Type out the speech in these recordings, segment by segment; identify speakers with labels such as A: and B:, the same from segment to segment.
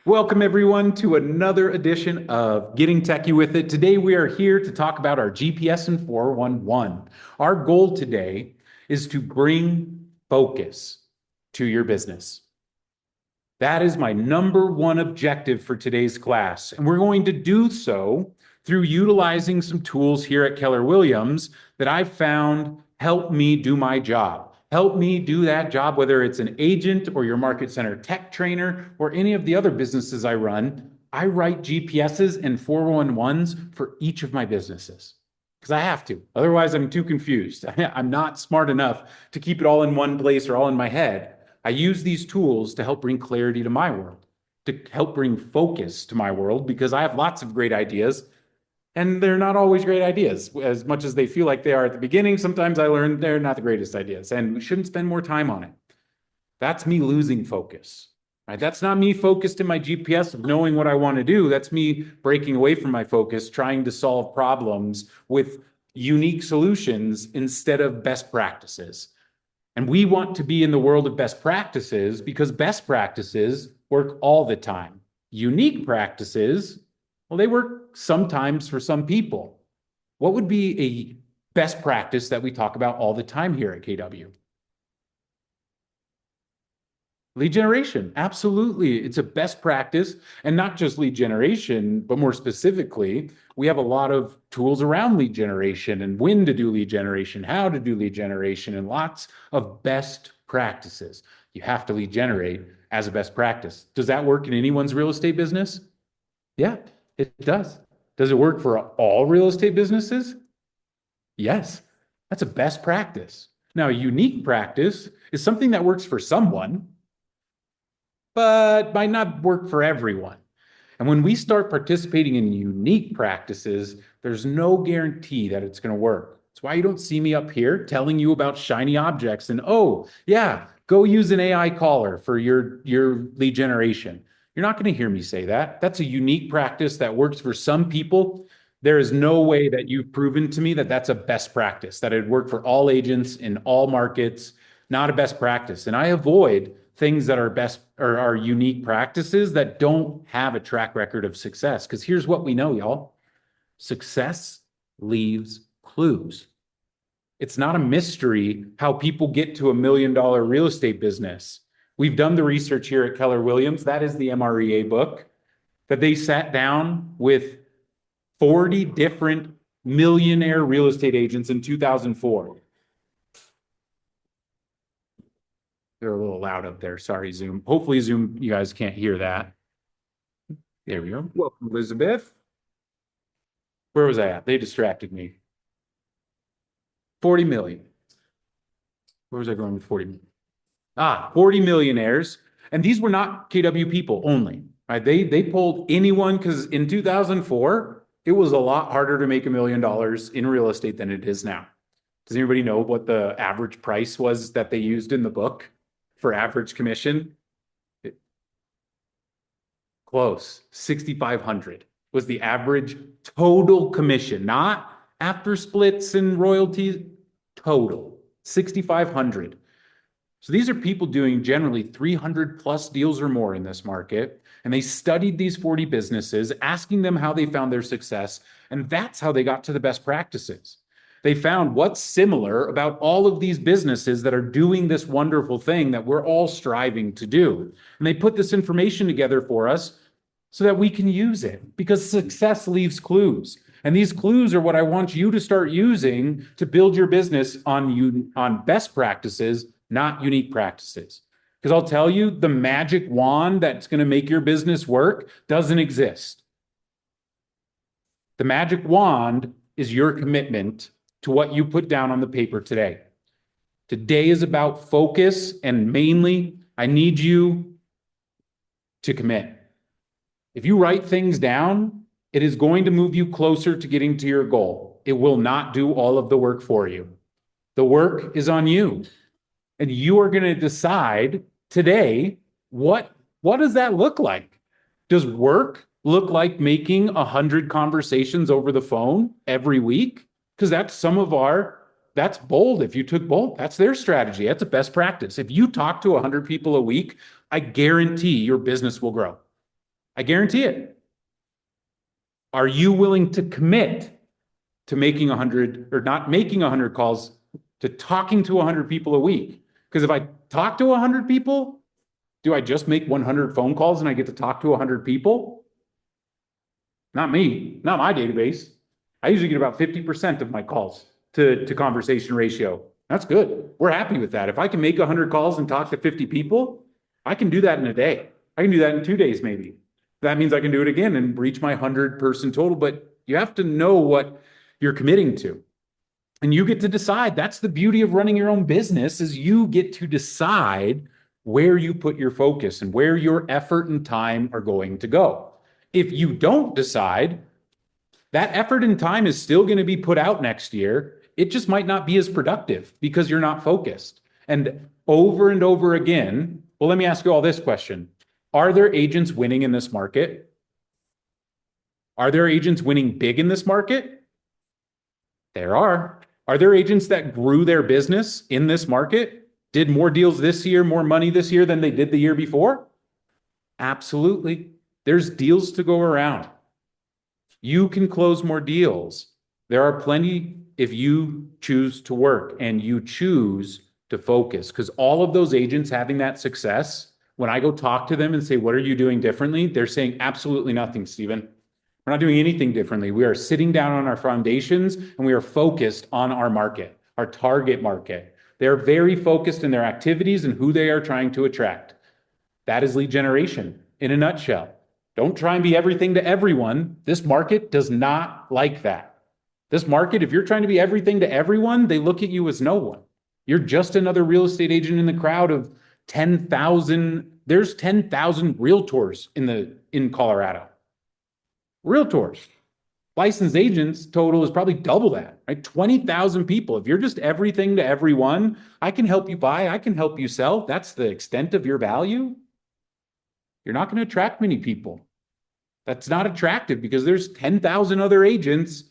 A: Welcome everyone to another edition of Getting Techie with It. Today we are here to talk about our GPS and 411. Our goal today is to bring focus to your business. That is my number one objective for today's class. And we're going to do so through utilizing some tools here at Keller Williams that I've found help me do my job. Help me do that job, whether it's an agent or your market center tech trainer or any of the other businesses I run. I write GPSs and 411s for each of my businesses because I have to. Otherwise, I'm too confused. I'm not smart enough to keep it all in one place or all in my head. I use these tools to help bring clarity to my world, to help bring focus to my world, because I have lots of great ideas. And they're not always great ideas. As much as they feel like they are at the beginning, sometimes I learn they're not the greatest ideas, and we shouldn't spend more time on it. That's me losing focus. Right? That's not me focused in my GPS of knowing what I want to do. That's me breaking away from my focus, trying to solve problems with unique solutions instead of best practices. And we want to be in the world of best practices because best practices work all the time. Unique practices, well, they work sometimes for some people. What would be a best practice that we talk about all the time here at KW? Lead generation, absolutely. It's a best practice, and not just lead generation, but more specifically, we have a lot of tools around lead generation and when to do lead generation, how to do lead generation, and lots of best practices. You have to lead generate as a best practice. Does that work in anyone's real estate business? Yeah, it does. Does it work for all real estate businesses? Yes, that's a best practice. Now, a unique practice is something that works for someone, but might not work for everyone. And when we start participating in unique practices, there's no guarantee that it's going to work. That's why you don't see me up here telling you about shiny objects and, oh, yeah, go use an AI caller for your lead generation. You're not going to hear me say that. That's a unique practice that works for some people. There is no way that you've proven to me that that's a best practice, that it'd work for all agents in all markets, not a best practice. And I avoid things that are best or are unique practices that don't have a track record of success. Because here's what we know, y'all. Success leaves clues. It's not a mystery how people get to $1 million real estate business. We've done the research here at Keller Williams. That is the MREA book that they sat down with 40 different millionaire real estate agents in 2004. They're a little loud up there. Sorry, Zoom. Hopefully, Zoom, you guys can't hear that. There we go. Welcome, Elizabeth. Where was I at? They distracted me. 40 million. Where was I going with 40 million? 40 millionaires. And these were not KW people only. Right? They pulled anyone because in 2004, it was a lot harder to make $1 million in real estate than it is now. Does anybody know what the average price was that they used in the book for average commission? Close. 6,500 was the average total commission, not after splits and royalties, total 6,500. So these are people doing generally 300 plus deals or more in this market. And they studied these 40 businesses, asking them how they found their success. And that's how they got to the best practices. They found what's similar about all of these businesses that are doing this wonderful thing that we're all striving to do. And they put this information together for us so that we can use it, because success leaves clues. And these clues are what I want you to start using to build your business on best practices, not unique practices. Because I'll tell you, the magic wand that's going to make your business work doesn't exist. The magic wand is your commitment to what you put down on the paper today. Today is about focus, and mainly, I need you to commit. If you write things down, it is going to move you closer to getting to your goal. It will not do all of the work for you. The work is on you. And you are going to decide today, what does that look like? Does work look like making 100 conversations over the phone every week? Because that's bold. If you took bold, that's their strategy. That's a best practice. If you talk to 100 people a week, I guarantee your business will grow. I guarantee it. Are you willing to commit to making 100 or not making 100 calls, to talking to 100 people a week? Because if I talk to 100 people, do I just make 100 phone calls and I get to talk to 100 people? Not me, not my database. I usually get about 50% of my calls to conversation ratio. That's good. We're happy with that. If I can make 100 calls and talk to 50 people, I can do that in a day. I can do that in 2 days, maybe. That means I can do it again and reach my 100-person total. But you have to know what you're committing to. And you get to decide. That's the beauty of running your own business, is you get to decide where you put your focus and where your effort and time are going to go. If you don't decide, that effort and time is still going to be put out next year. It just might not be as productive because you're not focused. And over again, well, let me ask you all this question. Are there agents winning in this market? Are there agents winning big in this market? There are. Are there agents that grew their business in this market, did more deals this year, more money this year than they did the year before? Absolutely. There's deals to go around. You can close more deals. There are plenty if you choose to work and you choose to focus, because all of those agents having that success, when I go talk to them and say, what are you doing differently? They're saying absolutely nothing, Stephen. We're not doing anything differently. We are sitting down on our foundations and we are focused on our market, our target market. They're very focused in their activities and who they are trying to attract. That is lead generation in a nutshell. Don't try and be everything to everyone. This market does not like that. This market, if you're trying to be everything to everyone, they look at you as no one. You're just another real estate agent in the crowd of 10,000. There's 10,000 realtors in Colorado. Realtors. Licensed agents total is probably double that, right? 20,000 people. If you're just everything to everyone, I can help you buy, I can help you sell. That's the extent of your value. You're not going to attract many people. That's not attractive because there's 10,000 other agents.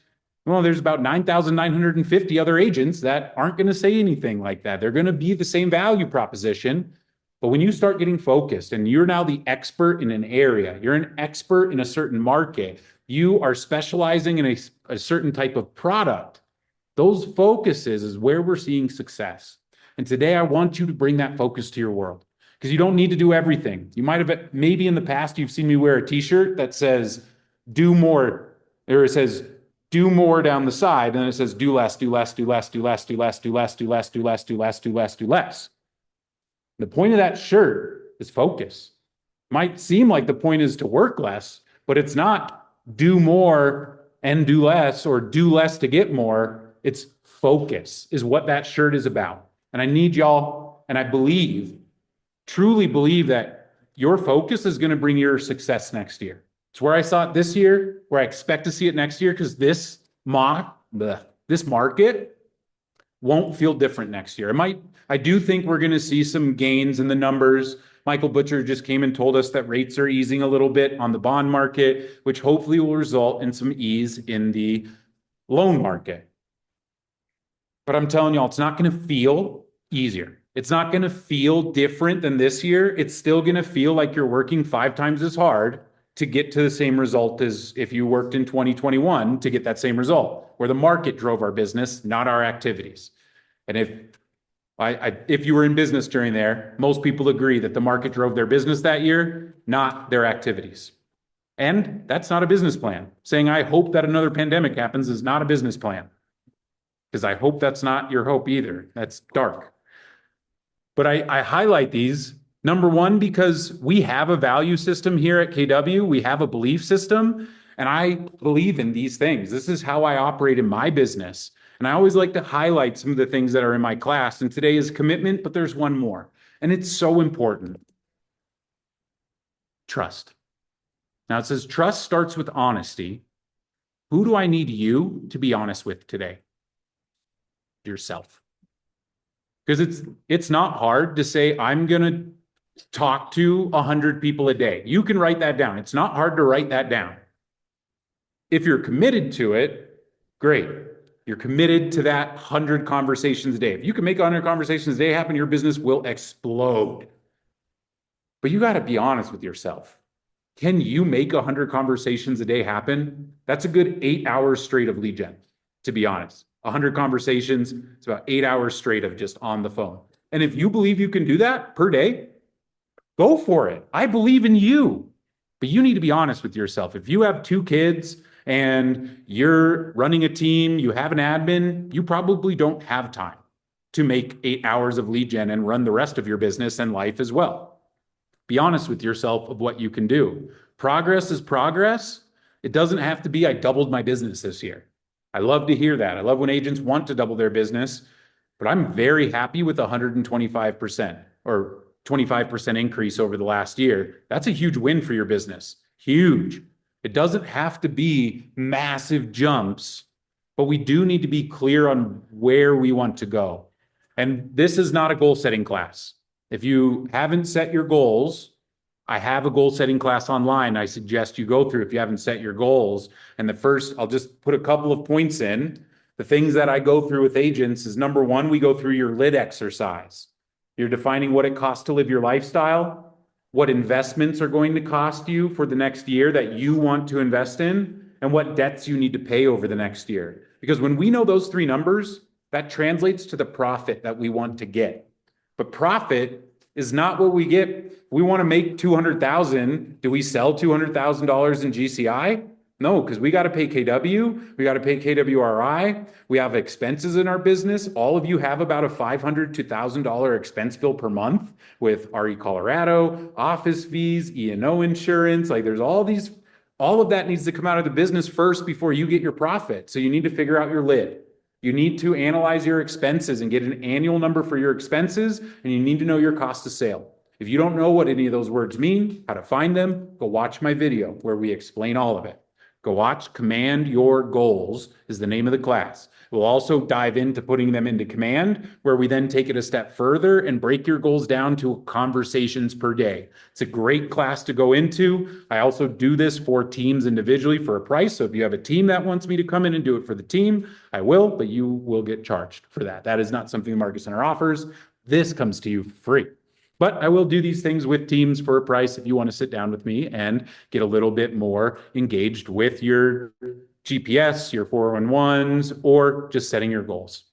A: Well, there's about 9,950 other agents that aren't going to say anything like that. They're going to be the same value proposition. But when you start getting focused and you're now the expert in an area, you're an expert in a certain market, you are specializing in a certain type of product, those focuses is where we're seeing success. And today I want you to bring that focus to your world, because you don't need to do everything. You might have, maybe in the past, you've seen me wear a t-shirt that says, do more, or it says, do more down the side, and it says, do less, do less, do less, do less, do less, do less, do less, do less, do less, do less, do less. The point of that shirt is focus. Might seem like the point is to work less, but it's not do more and do less, or do less to get more. It's focus is what that shirt is about. And I need y'all, and I truly believe that your focus is going to bring your success next year. It's where I saw it this year, where I expect to see it next year, because this market won't feel different next year. I do think we're going to see some gains in the numbers. Michael Butcher just came and told us that rates are easing a little bit on the bond market, which hopefully will result in some ease in the loan market. But I'm telling y'all, it's not going to feel easier. It's not going to feel different than this year. It's still going to feel like you're working 5 times as hard to get to the same result as if you worked in 2021 to get that same result, where the market drove our business, not our activities. And if you were in business during there, most people agree that the market drove their business that year, not their activities. And that's not a business plan. Saying, I hope that another pandemic happens is not a business plan, because I hope that's not your hope either. That's dark. But I highlight these, number one, because we have a value system here at KW. We have a belief system, and I believe in these things. This is how I operate in my business. And I always like to highlight some of the things that are in my class. And today is commitment, but there's one more. And it's so important. Trust. Now it says trust starts with honesty. Who do I need you to be honest with today? Yourself. Because it's not hard to say, I'm going to talk to 100 people a day. You can write that down. It's not hard to write that down. If you're committed to it, great. You're committed to that 100 conversations a day. If you can make 100 conversations a day happen, your business will explode. But you got to be honest with yourself. Can you make 100 conversations a day happen? That's a good 8 hours straight of lead gen, to be honest. 100 conversations, it's about 8 hours straight of just on the phone. And if you believe you can do that per day, go for it. I believe in you. But you need to be honest with yourself. If you have two kids and you're running a team, you have an admin, you probably don't have time to make 8 hours of lead gen and run the rest of your business and life as well. Be honest with yourself of what you can do. Progress is progress. It doesn't have to be, I doubled my business this year. I love to hear that. I love when agents want to double their business, but I'm very happy with 125% or 25% increase over the last year. That's a huge win for your business. Huge. It doesn't have to be massive jumps, but we do need to be clear on where we want to go. And this is not a goal setting class. If you haven't set your goals, I have a goal setting class online. I suggest you go through if you haven't set your goals. And the first, I'll just put a couple of points in. The things that I go through with agents is number one, we go through your lid exercise. You're defining what it costs to live your lifestyle, what investments are going to cost you for the next year that you want to invest in, and what debts you need to pay over the next year. Because when we know those three numbers, that translates to the profit that we want to get. But profit is not what we get. We want to make 200,000. Do we sell $200,000 in GCI? No, because we got to pay KW, we got to pay KWRI. We have expenses in our business. All of you have about a $500 to $1,000 expense bill per month with RE Colorado, office fees, E&O insurance. Like there's all of that needs to come out of the business first before you get your profit. So you need to figure out your lid. You need to analyze your expenses and get an annual number for your expenses, and you need to know your cost of sale. If you don't know what any of those words mean, how to find them, go watch my video where we explain all of it. Go watch Command Your Goals is the name of the class. We'll also dive into putting them into command, where we then take it a step further and break your goals down to conversations per day. It's a great class to go into. I also do this for teams individually for a price. So if you have a team that wants me to come in and do it for the team, I will, but you will get charged for that. That is not something the Market Center offers. This comes to you free. But I will do these things with teams for a price if you want to sit down with me and get a little bit more engaged with your GPS, your 411s, or just setting your goals.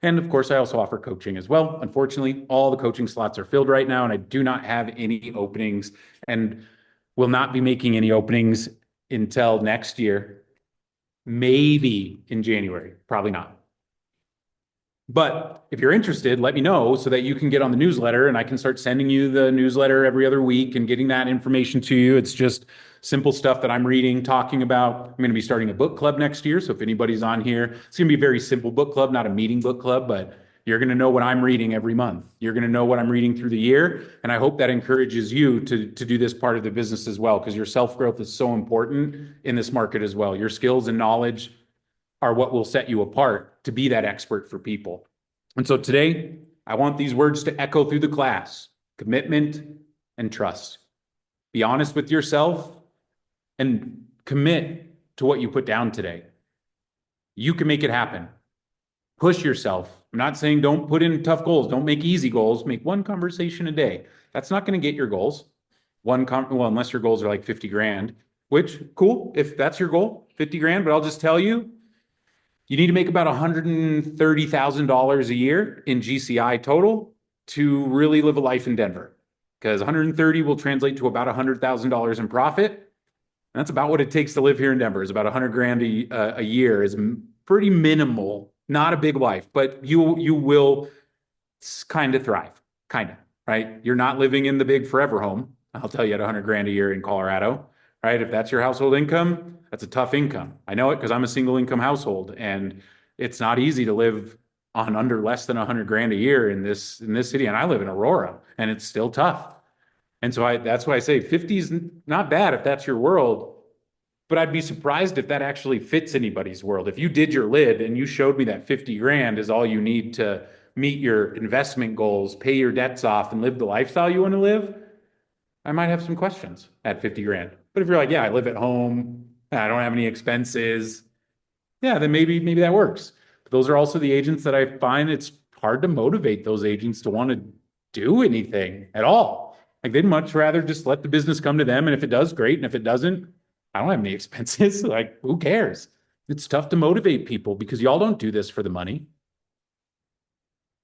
A: And of course, I also offer coaching as well. Unfortunately, all the coaching slots are filled right now, and I do not have any openings and will not be making any openings until next year, maybe in January, probably not. But if you're interested, let me know so that you can get on the newsletter and I can start sending you the newsletter every other week and getting that information to you. It's just simple stuff that I'm reading, talking about. I'm going to be starting a book club next year. So if anybody's on here, it's going to be a very simple book club, not a meeting book club, but you're going to know what I'm reading every month. You're going to know what I'm reading through the year. And I hope that encourages you to do this part of the business as well, because your self-growth is so important in this market as well. Your skills and knowledge are what will set you apart to be that expert for people. And so today, I want these words to echo through the class: commitment and trust. Be honest with yourself and commit to what you put down today. You can make it happen. Push yourself. I'm not saying don't put in tough goals. Don't make easy goals. Make one conversation a day. That's not going to get your goals. Well, unless your goals are like 50 grand, which cool. If that's your goal, 50 grand, but I'll just tell you, you need to make about $130,000 a year in GCI total to really live a life in Denver, because 130 will translate to about $100,000 in profit. And that's about what it takes to live here in Denver. Is about 100 grand a year is pretty minimal, not a big life, but you will kind of thrive, kind of, right? You're not living in the big forever home. I'll tell you, at 100 grand a year in Colorado, right? If that's your household income, that's a tough income. I know it because I'm a single income household, and it's not easy to live on under less than 100 grand a year in this city. And I live in Aurora, and it's still tough. And so that's why I say 50 is not bad if that's your world, but I'd be surprised if that actually fits anybody's world. If you did your lid and you showed me that 50 grand is all you need to meet your investment goals, pay your debts off, and live the lifestyle you want to live, I might have some questions at 50 grand. But if you're like, yeah, I live at home, I don't have any expenses, yeah, then maybe that works. But those are also the agents that I find it's hard to motivate those agents to want to do anything at all. Like they'd much rather just let the business come to them. And if it does, great. And if it doesn't, I don't have any expenses. Like, who cares? It's tough to motivate people because y'all don't do this for the money.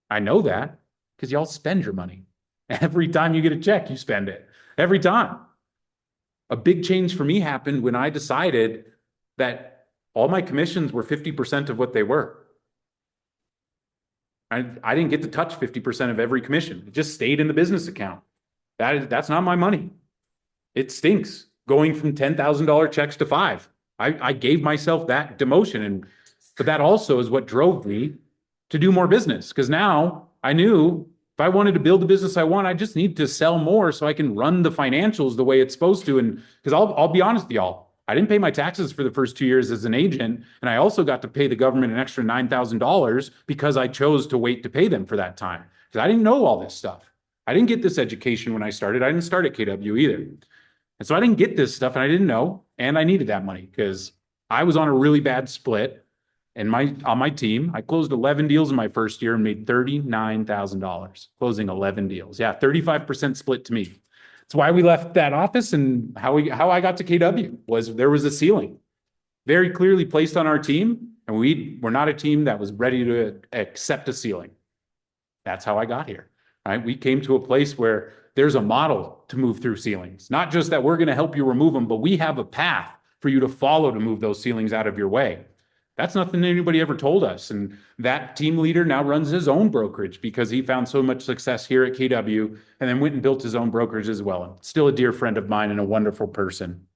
A: I know that because y'all spend your money. Every time you get a check, you spend it. Every time. A big change for me happened when I decided that all my commissions were 50% of what they were. I didn't get to touch 50% of every commission. It just stayed in the business account. That's not my money. It stinks going from $10,000 checks to five. I gave myself that demotion. But that also is what drove me to do more business. Because now I knew if I wanted to build the business I want, I just need to sell more so I can run the financials the way it's supposed to. And because I'll be honest with y'all, I didn't pay my taxes for the first 2 years as an agent. And I also got to pay the government an extra $9,000 because I chose to wait to pay them for that time. Because I didn't know all this stuff. I didn't get this education when I started. I didn't start at KW either. And so I didn't get this stuff and I didn't know. And I needed that money because I was on a really bad split. And on my team, I closed 11 deals in my first year and made $39,000 closing 11 deals. Yeah, 35% split to me. That's why we left that office, and how I got to KW was there was a ceiling very clearly placed on our team, and we were not a team that was ready to accept a ceiling. That's how I got here. Right? We came to a place where there's a model to move through ceilings. Not just that we're going to help you remove them, but we have a path for you to follow to move those ceilings out of your way. That's nothing anybody ever told us. And that team leader now runs his own brokerage because he found so much success here at KW and then went and built his own brokerage as well. And still a dear friend of mine and a wonderful person.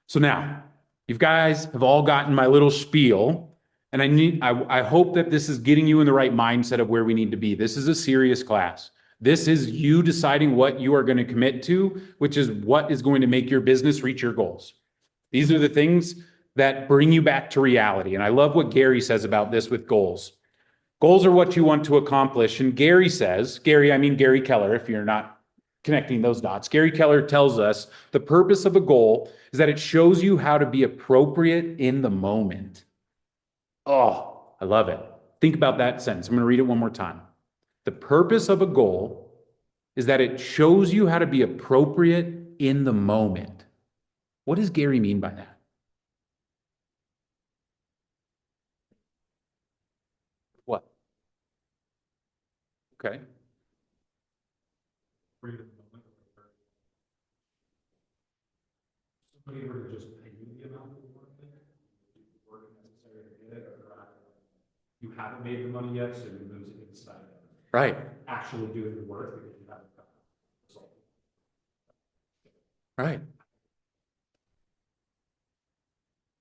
A: So now, you guys have all gotten my little spiel, and I hope that this is getting you in the right mindset of where we need to be. This is a serious class. This is you deciding what you are going to commit to, which is what is going to make your business reach your goals. These are the things that bring you back to reality. And I love what Gary says about this with goals. Goals are what you want to accomplish. And Gary says, I mean Gary Keller, if you're not connecting those dots. Gary Keller tells us the purpose of a goal is that it shows you how to be appropriate in the moment. Oh, I love it. Think about that sentence. I'm going to read it one more time. The purpose of a goal is that it shows you how to be appropriate in the moment. What does Gary mean by that? What? Okay. Somebody were to just pay you the amount of work necessary to get it, or you haven't made the money yet, so you lose it inside. Right. Actually doing the work because you haven't got the result. Right.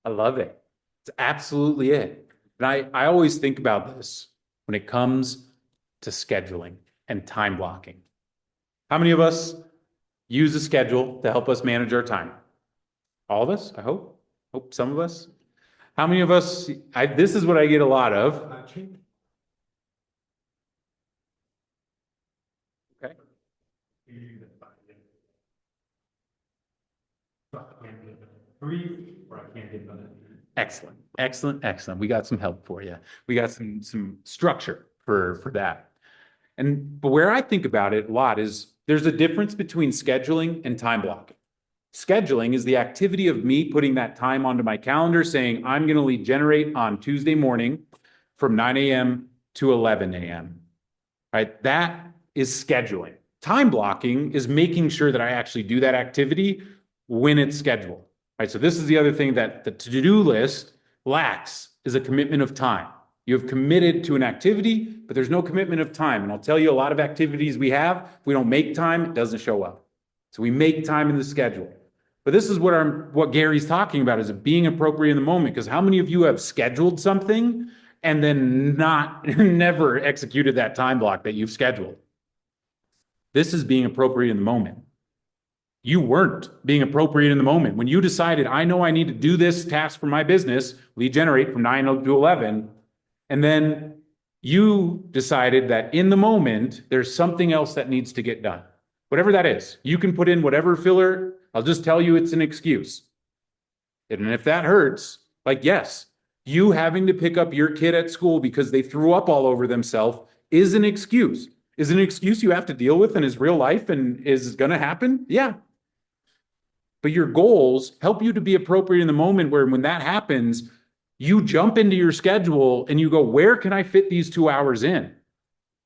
A: I love it. It's absolutely it. And I always think about this when it comes to scheduling and time blocking. How many of us use a schedule to help us manage our time? All of us, I hope. Hope some of us. How many of us, this is what I get a lot of. Okay. Excellent, excellent, excellent. We got some help for you. We got some structure for that. But where I think about it a lot is there's a difference between scheduling and time blocking. Scheduling is the activity of me putting that time onto my calendar saying I'm going to lead generate on Tuesday morning from 9 a.m. to 11 a.m. Right? That is scheduling. Time blocking is making sure that I actually do that activity when it's scheduled. Right? So this is the other thing that the to-do list lacks is a commitment of time. You have committed to an activity, but there's no commitment of time. And I'll tell you, a lot of activities we have, if we don't make time, it doesn't show up. So we make time in the schedule. But this is what Gary's talking about, is being appropriate in the moment. Because how many of you have scheduled something and then never executed that time block that you've scheduled? This is being appropriate in the moment. You weren't being appropriate in the moment. When you decided, I know I need to do this task for my business, lead generate from 9 to 11, and then you decided that in the moment, there's something else that needs to get done. Whatever that is, you can put in whatever filler. I'll just tell you it's an excuse. And if that hurts, like, yes, you having to pick up your kid at school because they threw up all over themselves is an excuse. Is it an excuse you have to deal with and is real life and is going to happen? Yeah. But your goals help you to be appropriate in the moment where when that happens, you jump into your schedule and you go, where can I fit these 2 hours in?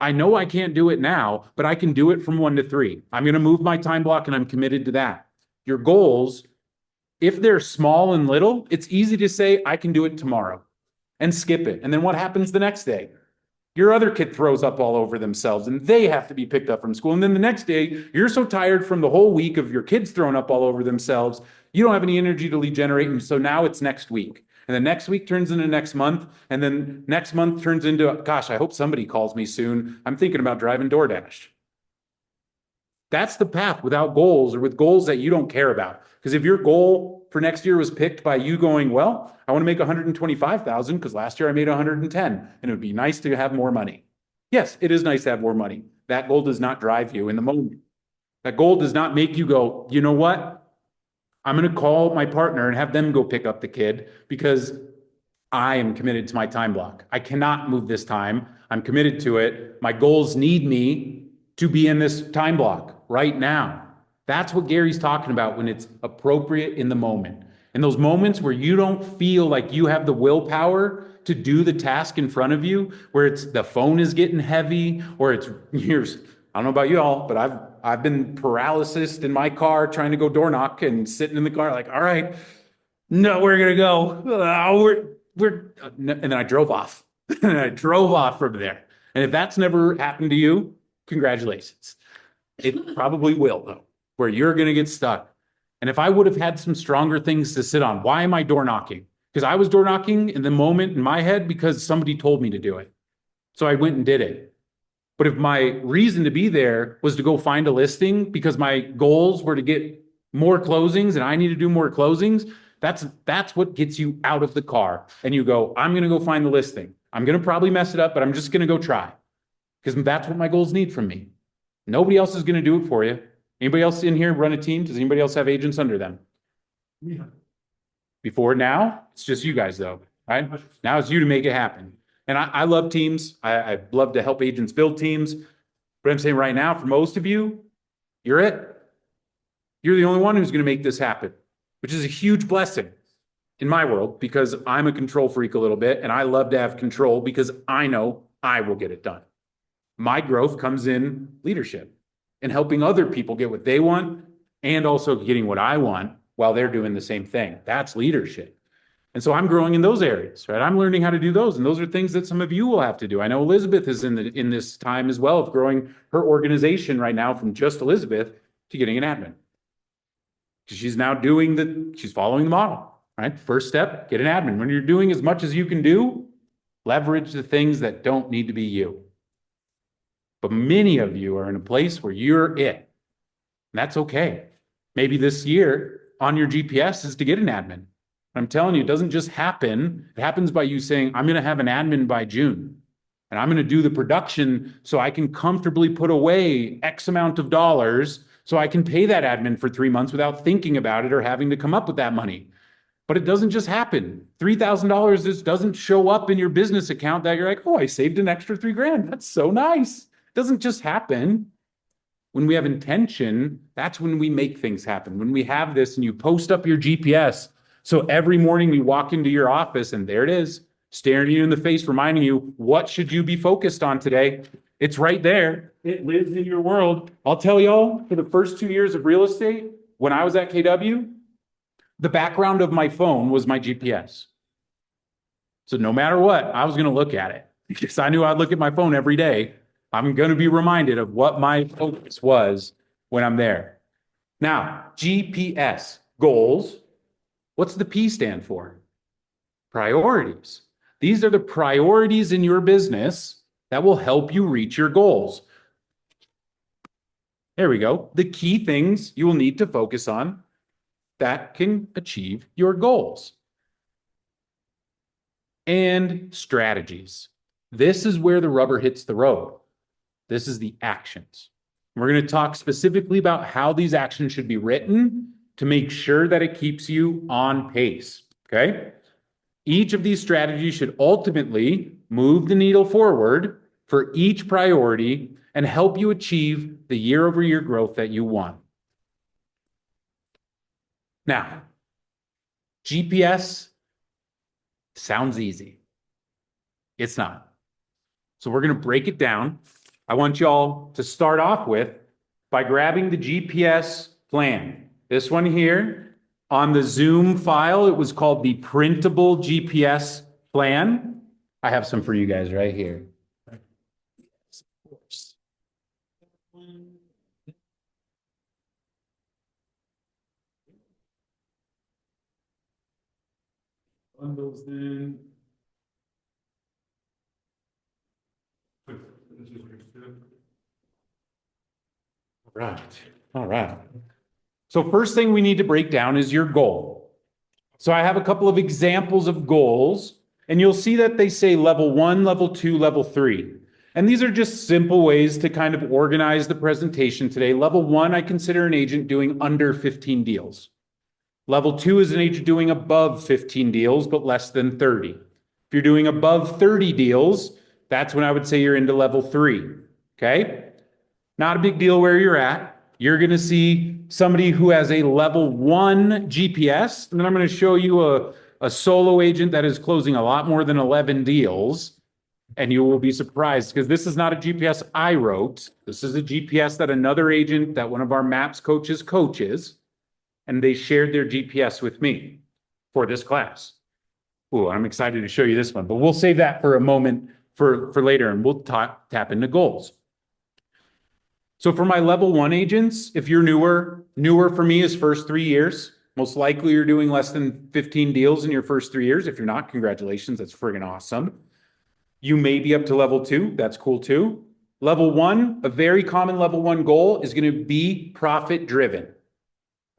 A: I know I can't do it now, but I can do it from 1 to 3. I'm going to move my time block and I'm committed to that. Your goals, if they're small and little, it's easy to say, I can do it tomorrow and skip it. And then what happens the next day? Your other kid throws up all over themselves and they have to be picked up from school. And then the next day, you're so tired from the whole week of your kids throwing up all over themselves, you don't have any energy to lead generate. And so now it's next week. And then next week turns into next month. And then next month turns into, gosh, I hope somebody calls me soon. I'm thinking about driving DoorDash. That's the path without goals or with goals that you don't care about. Because if your goal for next year was picked by you going, well, I want to make 125,000 because last year I made 110 and it would be nice to have more money. Yes, it is nice to have more money. That goal does not drive you in the moment. That goal does not make you go, you know what? I'm going to call my partner and have them go pick up the kid because I am committed to my time block. I cannot move this time. I'm committed to it. My goals need me to be in this time block right now. That's what Gary's talking about when it's appropriate in the moment. In those moments where you don't feel like you have the willpower to do the task in front of you, where it's the phone is getting heavy, or it's yours. I don't know about you all, but I've been paralysis in my car trying to go door knock and sitting in the car like, all right, no, we're gonna go. And then I drove off. And I drove off from there. And if that's never happened to you, congratulations. It probably will, though, where you're going to get stuck. And if I would have had some stronger things to sit on, why am I door knocking? Because I was door knocking in the moment in my head because somebody told me to do it. So I went and did it. But if my reason to be there was to go find a listing because my goals were to get more closings and I need to do more closings, that's what gets you out of the car. And you go, I'm going to go find the listing. I'm going to probably mess it up, but I'm just going to go try. Because that's what my goals need from me. Nobody else is going to do it for you. Anybody else in here run a team? Does anybody else have agents under them? Yeah. Before now, it's just you guys though, right? Now it's you to make it happen. And I love teams. I love to help agents build teams. But I'm saying right now, for most of you, you're it. You're the only one who's going to make this happen, which is a huge blessing in my world because I'm a control freak a little bit and I love to have control because I know I will get it done. My growth comes in leadership and helping other people get what they want and also getting what I want while they're doing the same thing. That's leadership. And so I'm growing in those areas, right? I'm learning how to do those. And those are things that some of you will have to do. I know Elizabeth is in this time as well of growing her organization right now from just Elizabeth to getting an admin. She's now she's following the model, right? First step, get an admin. When you're doing as much as you can do, leverage the things that don't need to be you. But many of you are in a place where you're it. And that's okay. Maybe this year on your GPS is to get an admin. I'm telling you, it doesn't just happen. It happens by you saying, I'm going to have an admin by June. And I'm going to do the production so I can comfortably put away X amount of dollars so I can pay that admin for 3 months without thinking about it or having to come up with that money. But it doesn't just happen. $3,000 just doesn't show up in your business account that you're like, oh, I saved an extra $3,000. That's so nice. It doesn't just happen. When we have intention, that's when we make things happen. When we have this and you post up your GPS, so every morning we walk into your office and there it is, staring you in the face, reminding you, what should you be focused on today? It's right there. It lives in your world. I'll tell y'all, for the first 2 years of real estate, when I was at KW, the background of my phone was my GPS. So no matter what, I was going to look at it because I knew I'd look at my phone every day. I'm going to be reminded of what my focus was when I'm there. Now, GPS, goals. What's the P stand for? Priorities. These are the priorities in your business that will help you reach your goals. There we go. The key things you will need to focus on that can achieve your goals. And strategies. This is where the rubber hits the road. This is the actions. We're going to talk specifically about how these actions should be written to make sure that it keeps you on pace, okay? Each of these strategies should ultimately move the needle forward for each priority and help you achieve the year-over-year growth that you want. Now, GPS sounds easy. It's not. So we're going to break it down. I want y'all to start off with by grabbing the GPS plan. This one here on the Zoom file, it was called the printable GPS plan. I have some for you guys right here. Of course. Bundles then. Right. All right. So first thing we need to break down is your goal. So I have a couple of examples of goals, and you'll see that they say level 1, level 2, level 3. And these are just simple ways to kind of organize the presentation today. Level 1, I consider an agent doing under 15 deals. Level 2 is an agent doing above 15 deals, but less than 30. If you're doing above 30 deals, that's when I would say you're into level 3. Okay? Not a big deal where you're at. You're going to see somebody who has a level 1 GPS, and then I'm going to show you a solo agent that is closing a lot more than 11 deals, and you will be surprised because this is not a GPS I wrote. This is a GPS that another agent that one of our MAPS coaches, and they shared their GPS with me for this class. Ooh, I'm excited to show you this one, but we'll save that for a moment for later, and we'll tap into goals. So for my level 1 agents, if you're newer for me is first 3 years. Most likely you're doing less than 15 deals in your first 3 years. If you're not, congratulations, that's friggin' awesome. You may be up to level 2, that's cool too. Level 1, a very common level 1 goal is gonna be profit driven.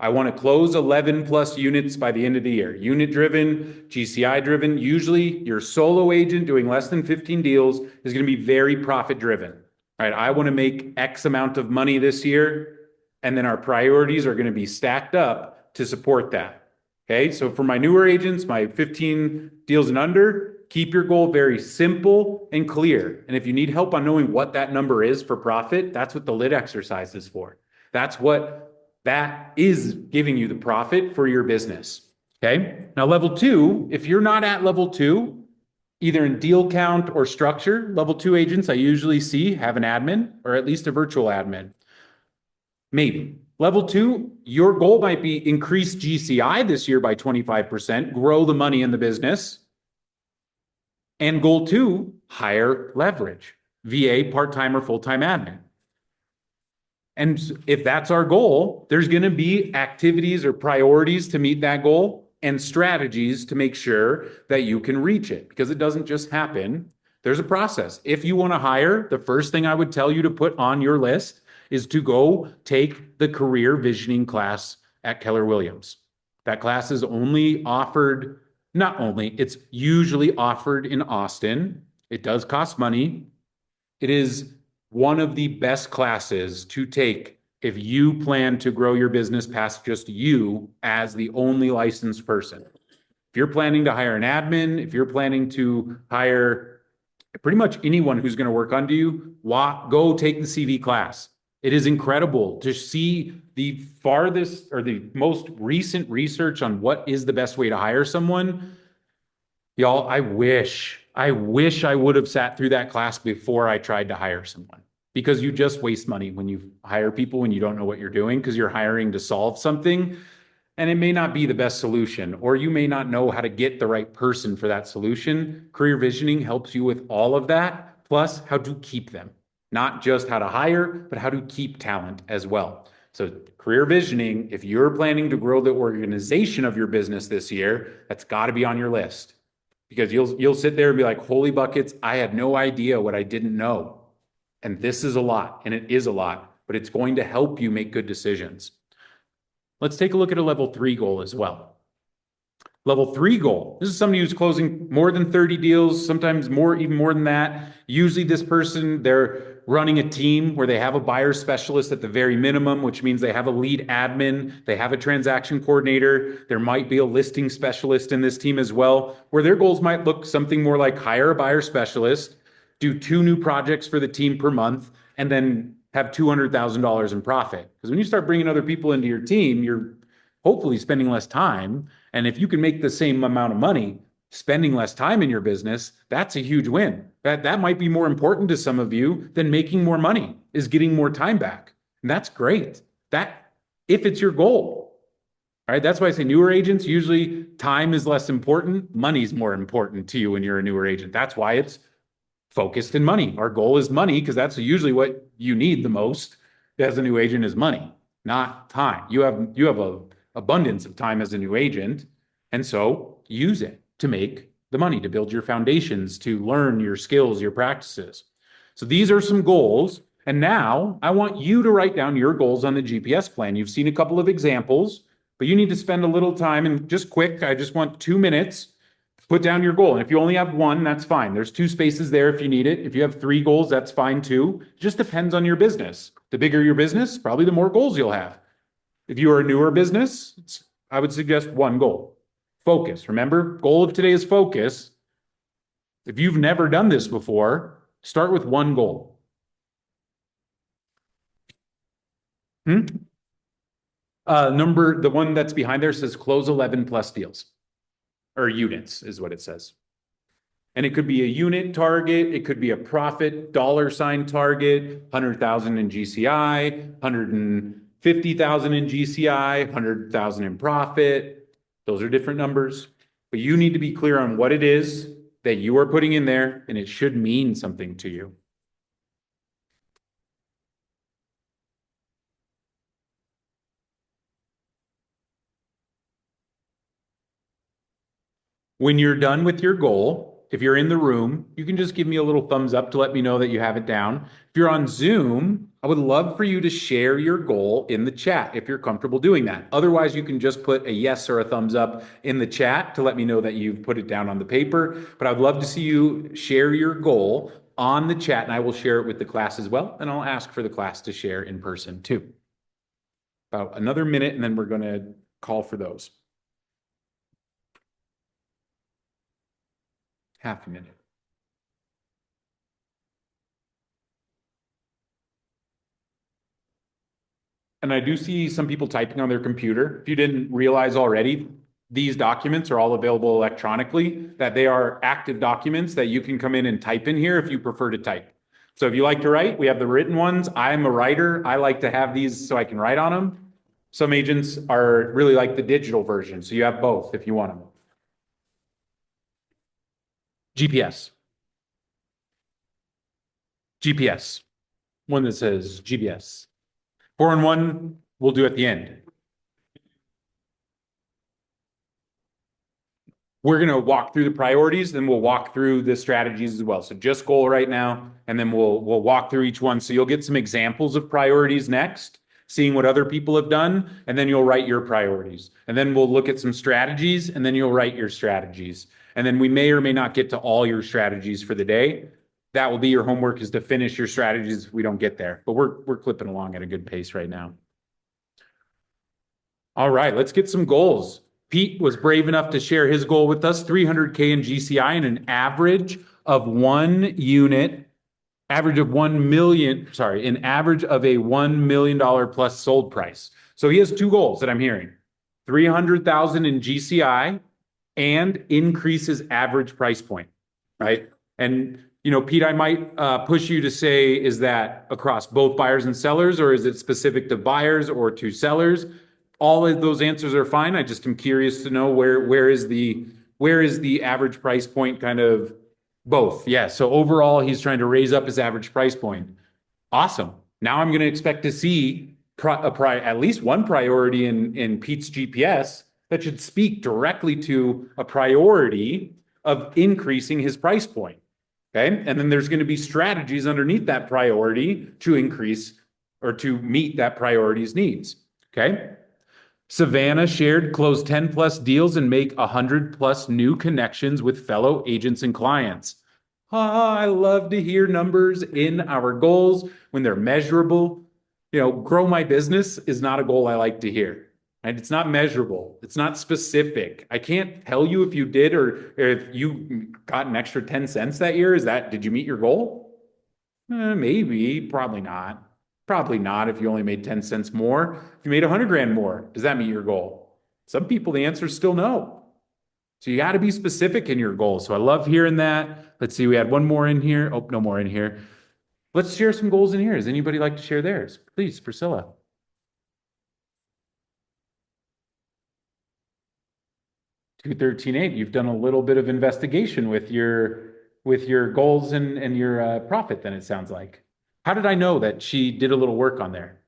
A: I wanna close 11 plus units by the end of the year. Unit driven, GCI driven. Usually your solo agent doing less than 15 deals is gonna be very profit driven. All right, I want to make X amount of money this year, and then our priorities are going to be stacked up to support that. Okay, so for my newer agents, my 15 deals and under, keep your goal very simple and clear. And if you need help on knowing what that number is for profit, that's what the lit exercise is for. That's what that is giving you the profit for your business. Okay, now level 2, if you're not at level 2, either in deal count or structure, level 2 agents I usually see have an admin or at least a virtual admin. Maybe. Level 2, your goal might be increase GCI this year by 25%, grow the money in the business. And goal 2, higher leverage, VA, part-time or full-time admin. And if that's our goal, there's going to be activities or priorities to meet that goal and strategies to make sure that you can reach it, because it doesn't just happen. There's a process. If you want to hire, the first thing I would tell you to put on your list is to go take the career visioning class at Keller Williams. That class is only offered, not only, it's usually offered in Austin. It does cost money. It is one of the best classes to take if you plan to grow your business past just you as the only licensed person. If you're planning to hire an admin, if you're planning to hire pretty much anyone who's going to work under you, go take the CV class. It is incredible to see the farthest or the most recent research on what is the best way to hire someone. Y'all, I wish I would have sat through that class before I tried to hire someone. Because you just waste money when you hire people when you don't know what you're doing, because you're hiring to solve something and it may not be the best solution, or you may not know how to get the right person for that solution. Career visioning helps you with all of that, plus how to keep them. Not just how to hire, but how to keep talent as well. So career visioning, if you're planning to grow the organization of your business this year, that's got to be on your list, because you'll sit there and be like, holy buckets, I had no idea what I didn't know. And this is a lot, and it is a lot, but it's going to help you make good decisions. Let's take a look at a level 3 goal as well. Level 3 goal. This is somebody who's closing more than 30 deals, sometimes more, even more than that. Usually this person, they're running a team where they have a buyer specialist at the very minimum, which means they have a lead admin, they have a transaction coordinator, there might be a listing specialist in this team as well, where their goals might look something more like hire a buyer specialist, do 2 new projects for the team per month, and then have $200,000 in profit. Because when you start bringing other people into your team, you're hopefully spending less time. And if you can make the same amount of money spending less time in your business, that's a huge win. That might be more important to some of you than making more money, is getting more time back. And that's great. That if it's your goal. All right. That's why I say newer agents, usually time is less important. Money's more important to you when you're a newer agent. That's why it's focused in money. Our goal is money because that's usually what you need the most as a new agent is money, not time. You have a abundance of time as a new agent, and so use it to make the money, to build your foundations, to learn your skills, your practices. So these are some goals. And now I want you to write down your goals on the GPS plan. You've seen a couple of examples, but you need to spend a little time and just quick. I just want 2 minutes. Put down your goal. And if you only have one, that's fine. There's 2 spaces there if you need it. If you have 3 goals, that's fine too. It just depends on your business. The bigger your business, probably the more goals you'll have. If you are a newer business, I would suggest 1 goal. Focus. Remember, goal of today is focus. If you've never done this before, start with 1 goal. The one that's behind there says close 11 plus deals. Or units is what it says. And it could be a unit target. It could be a profit $ target, 100,000 in GCI, 150,000 in GCI, 100,000 in profit. Those are different numbers, but you need to be clear on what it is that you are putting in there, and it should mean something to you. When you're done with your goal, if you're in the room, you can just give me a little thumbs up to let me know that you have it down. If you're on Zoom, I would love for you to share your goal in the chat if you're comfortable doing that. Otherwise, you can just put a yes or a thumbs up in the chat to let me know that you've put it down on the paper. But I'd love to see you share your goal on the chat, and I will share it with the class as well. And I'll ask for the class to share in person too. About another minute, and then we're going to call for those. Half a minute. And I do see some people typing on their computer. If you didn't realize already, these documents are all available electronically, that they are active documents that you can come in and type in here if you prefer to type. So if you like to write, we have the written ones. I'm a writer. I like to have these so I can write on them. Some agents are really like the digital version. So you have both if you want them. GPS. GPS. One that says GPS. 4-in-1, we'll do at the end. We're going to walk through the priorities, then we'll walk through the strategies as well. So just goal right now, and then we'll walk through each one. So you'll get some examples of priorities next, seeing what other people have done, and then you'll write your priorities. And then we'll look at some strategies, and then you'll write your strategies. And then we may or may not get to all your strategies for the day. That will be your homework, is to finish your strategies if we don't get there. But we're clipping along at a good pace right now. All right, let's get some goals. Pete was brave enough to share his goal with us, 300K in GCI and an average of 1 unit, average of 1 million, sorry, an average of a $1 million plus sold price. So he has 2 goals that I'm hearing, 300,000 in GCI and increase his average price point, right? And, you know, Pete, I might push you to say, is that across both buyers and sellers, or is it specific to buyers or to sellers? All of those answers are fine. I just am curious to know where is the average price point kind of both. Yeah. So overall, he's trying to raise up his average price point. Awesome. Now I'm going to expect to see at least one priority in Pete's GPS that should speak directly to a priority of increasing his price point. Okay. And then there's going to be strategies underneath that priority to increase or to meet that priority's needs. Okay. Savannah shared close 10 plus deals and make 100 plus new connections with fellow agents and clients. I love to hear numbers in our goals when they're measurable. You know, grow my business is not a goal I like to hear. And it's not measurable. It's not specific. I can't tell you if you did or if you got an extra 10 cents that year. Did you meet your goal? Maybe, probably not. Probably not if you only made 10 cents more. If you made 100 grand more, does that meet your goal? Some people, the answer is still no. So you got to be specific in your goals. So I love hearing that. Let's see, we had one more in here. Oh, no more in here. Let's share some goals in here. Does anybody like to share theirs? Please, Priscilla. 213.8. You've done a little bit of investigation with your goals and your profit, then it sounds like. How did I know that she did a little work on there?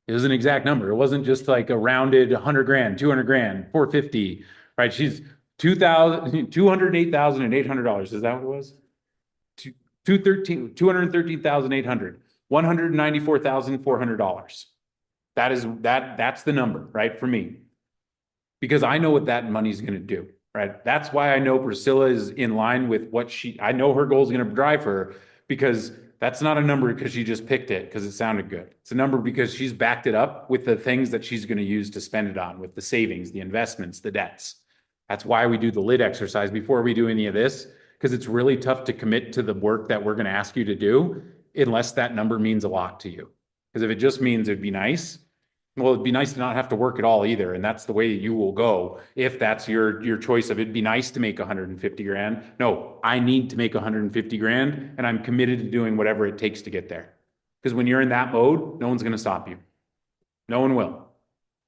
A: It was an exact number. It wasn't just like a rounded 100 grand, 200 grand, 450, right? She's 2,000, $208,800. Is that what it was? 213,800, $194,400. That's the number, right? For me, because I know what that money's going to do, right? That's why I know Priscilla is in line with I know her goal is going to drive her because that's not a number because she just picked it because it sounded good. It's a number because she's backed it up with the things that she's going to use to spend it on, with the savings, the investments, the debts. That's why we do the lid exercise before we do any of this, because it's really tough to commit to the work that we're going to ask you to do unless that number means a lot to you. Because if it just means it'd be nice, well, it'd be nice to not have to work at all either. And that's the way you will go if that's your choice of it'd be nice to make 150 grand. No, I need to make 150 grand and I'm committed to doing whatever it takes to get there. Because when you're in that mode, no one's going to stop you. No one will.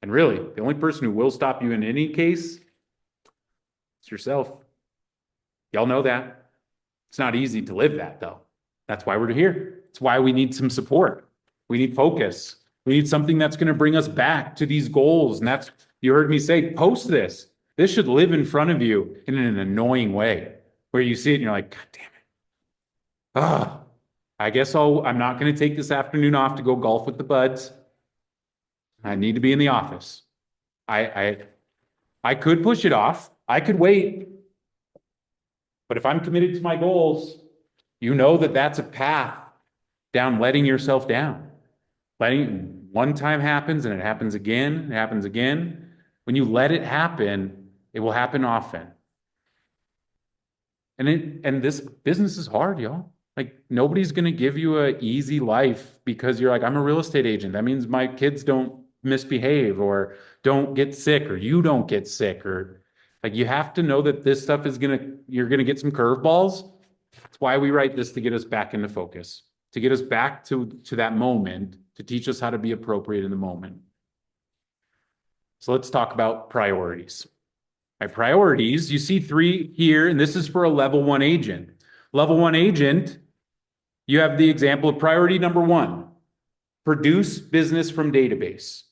A: And really, the only person who will stop you in any case is yourself. Y'all know that. It's not easy to live that though. That's why we're here. It's why we need some support. We need focus. We need something that's going to bring us back to these goals. And that's, you heard me say, post this. This should live in front of you in an annoying way where you see it and you're like, God damn it. Ah, I guess I'm not going to take this afternoon off to go golf with the buds. I need to be in the office. I could push it off. I could wait. But if I'm committed to my goals, you know that that's a path down letting yourself down. Letting one time happens and it happens again, it happens again. When you let it happen, it will happen often. And this business is hard, y'all. Like nobody's gonna give you an easy life because you're like, I'm a real estate agent. That means my kids don't misbehave or don't get sick or you don't get sick or like you have to know that this stuff you're gonna get some curveballs. That's why we write this to get us back into focus, to get us back to that moment, to teach us how to be appropriate in the moment. So let's talk about priorities. My priorities, you see 3 here, and this is for a level 1 agent. Level 1 agent, you have the example of priority number 1, produce business from database.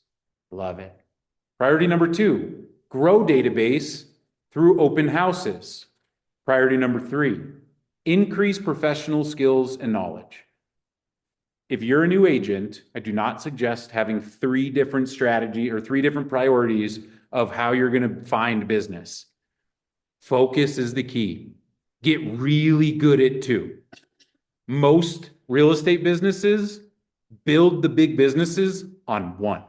A: Love it. Priority number 2, grow database through open houses. Priority number 3, increase professional skills and knowledge. If you're a new agent, I do not suggest having 3 different strategy or 3 different priorities of how you're going to find business. Focus is the key. Get really good at 2. Most real estate businesses build the big businesses on 1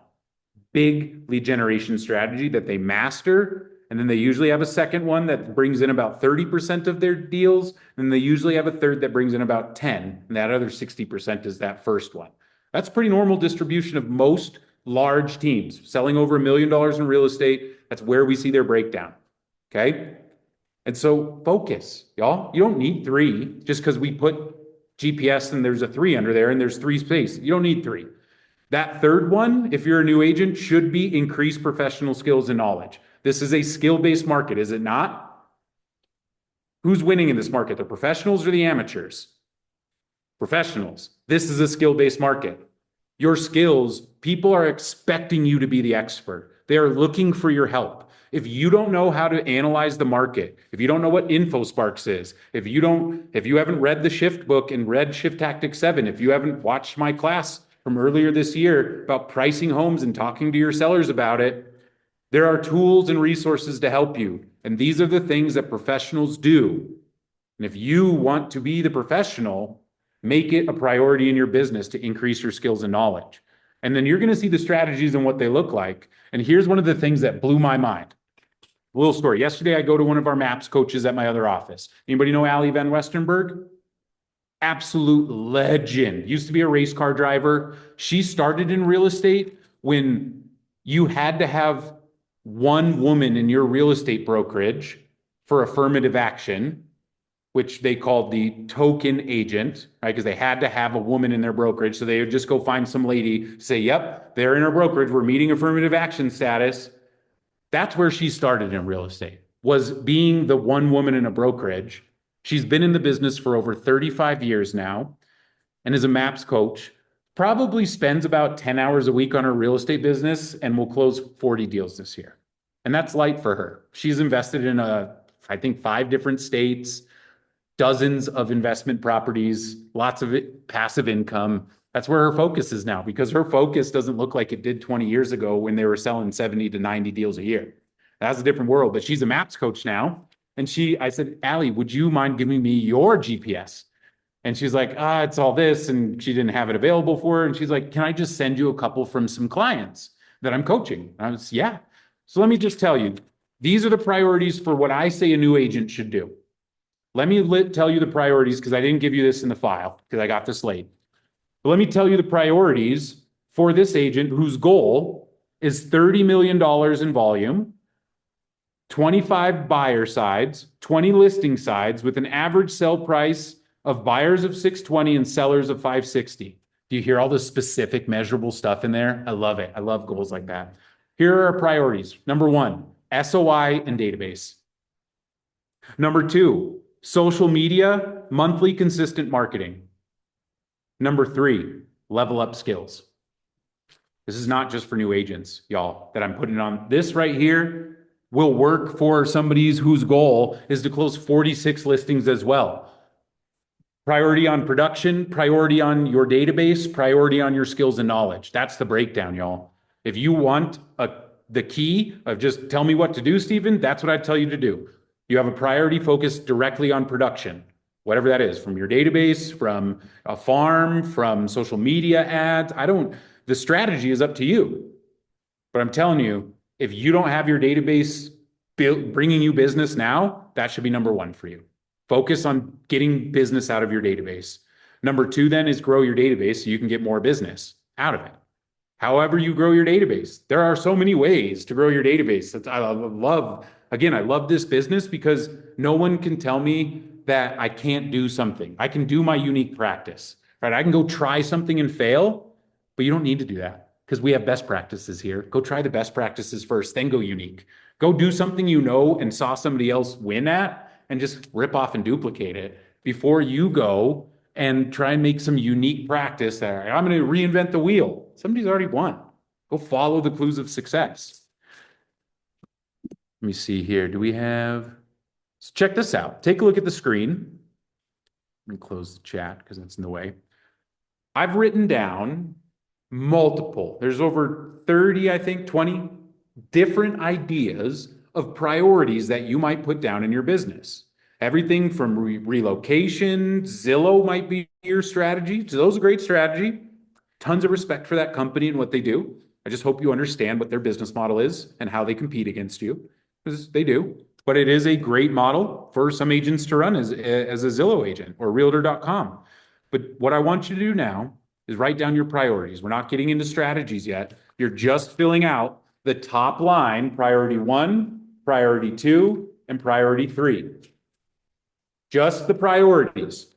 A: big lead generation strategy that they master. And then they usually have a second one that brings in about 30% of their deals. And they usually have a third that brings in about 10. And that other 60% is that first one. That's pretty normal distribution of most large teams selling over $1 million in real estate. That's where we see their breakdown. Okay. And so focus, y'all. You don't need 3 just because we put GPS and there's a 3 under there and there's 3 space. You don't need 3. That third one, if you're a new agent, should be increase professional skills and knowledge. This is a skill-based market, is it not? Who's winning in this market, the professionals or the amateurs? Professionals. This is a skill-based market. Your skills, people are expecting you to be the expert. They are looking for your help. If you don't know how to analyze the market, if you don't know what InfoSparks is, if you haven't read the Shift book and read Shift Tactics 7, if you haven't watched my class from earlier this year about pricing homes and talking to your sellers about it, there are tools and resources to help you. And these are the things that professionals do. And if you want to be the professional, make it a priority in your business to increase your skills and knowledge. And then you're going to see the strategies and what they look like. And here's one of the things that blew my mind. A little story. Yesterday, I go to one of our MAPS coaches at my other office. Anybody know Ali Van Westenberg? absolute legend. Used to be a race car driver. She started in real estate when you had to have one woman in your real estate brokerage for affirmative action, which they called the token agent, right? Because they had to have a woman in their brokerage. So they would just go find some lady, say, yep, they're in our brokerage. We're meeting affirmative action status. That's where she started in real estate, was being the one woman in a brokerage. She's been in the business for over 35 years now and is a MAPS coach. Probably spends about 10 hours a week on her real estate business and will close 40 deals this year. And that's light for her. She's invested in I think 5 different states, dozens of investment properties, lots of passive income. That's where her focus is now, because her focus doesn't look like it did 20 years ago when they were selling 70 to 90 deals a year. That's a different world, but she's a MAPS coach now. And I said, Allie, would you mind giving me your GPS? And she's like, it's all this. And she didn't have it available for her. And she's like, can I just send you a couple from some clients that I'm coaching? And I was, yeah. So let me just tell you, these are the priorities for what I say a new agent should do. Let me tell you the priorities, because I didn't give you this in the file because I got this late. But let me tell you the priorities for this agent whose goal is $30 million in volume, 25 buyer sides, 20 listing sides with an average sell price of buyers of 620 and sellers of 560. Do you hear all the specific measurable stuff in there? I love it. I love goals like that. Here are our priorities. Number 1, SOI and database. Number 2, social media, monthly consistent marketing. Number 3, level up skills. This is not just for new agents, y'all, that I'm putting on. This right here will work for somebody whose goal is to close 46 listings as well. Priority on production, priority on your database, priority on your skills and knowledge. That's the breakdown, y'all. If you want the key of just tell me what to do, Stephen, that's what I tell you to do. You have a priority focused directly on production, whatever that is, from your database, from a farm, from social media ads. The strategy is up to you. But I'm telling you, if you don't have your database bringing you business now, that should be number 1 for you. Focus on getting business out of your database. Number 2 then is grow your database so you can get more business out of it. However you grow your database. There are so many ways to grow your database. I love this business because no one can tell me that I can't do something. I can do my unique practice, right? I can go try something and fail, but you don't need to do that because we have best practices here. Go try the best practices first, then go unique. Go do something you know and saw somebody else win at and just rip off and duplicate it before you go and try and make some unique practice that I'm going to reinvent the wheel. Somebody's already won. Go follow the clues of success. Let me see here. So check this out. Take a look at the screen. Let me close the chat because that's in the way. I've written down there's over 30, I think, 20 different ideas of priorities that you might put down in your business. Everything from relocation, Zillow might be your strategy. So those are a great strategy. Tons of respect for that company and what they do. I just hope you understand what their business model is and how they compete against you, because they do. But it is a great model for some agents to run as a Zillow agent or realtor.com. But what I want you to do now is write down your priorities. We're not getting into strategies yet. You're just filling out the top line, priority 1, priority 2, and priority 3. Just the priorities.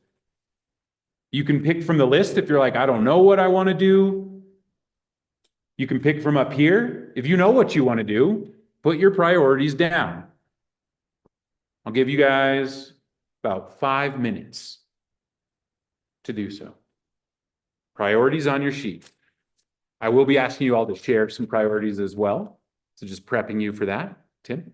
A: You can pick from the list if you're like, I don't know what I want to do. You can pick from up here. If you know what you want to do, put your priorities down. I'll give you guys about 5 minutes to do so. Priorities on your sheet. I will be asking you all to share some priorities as well. So just prepping you for that. Tim?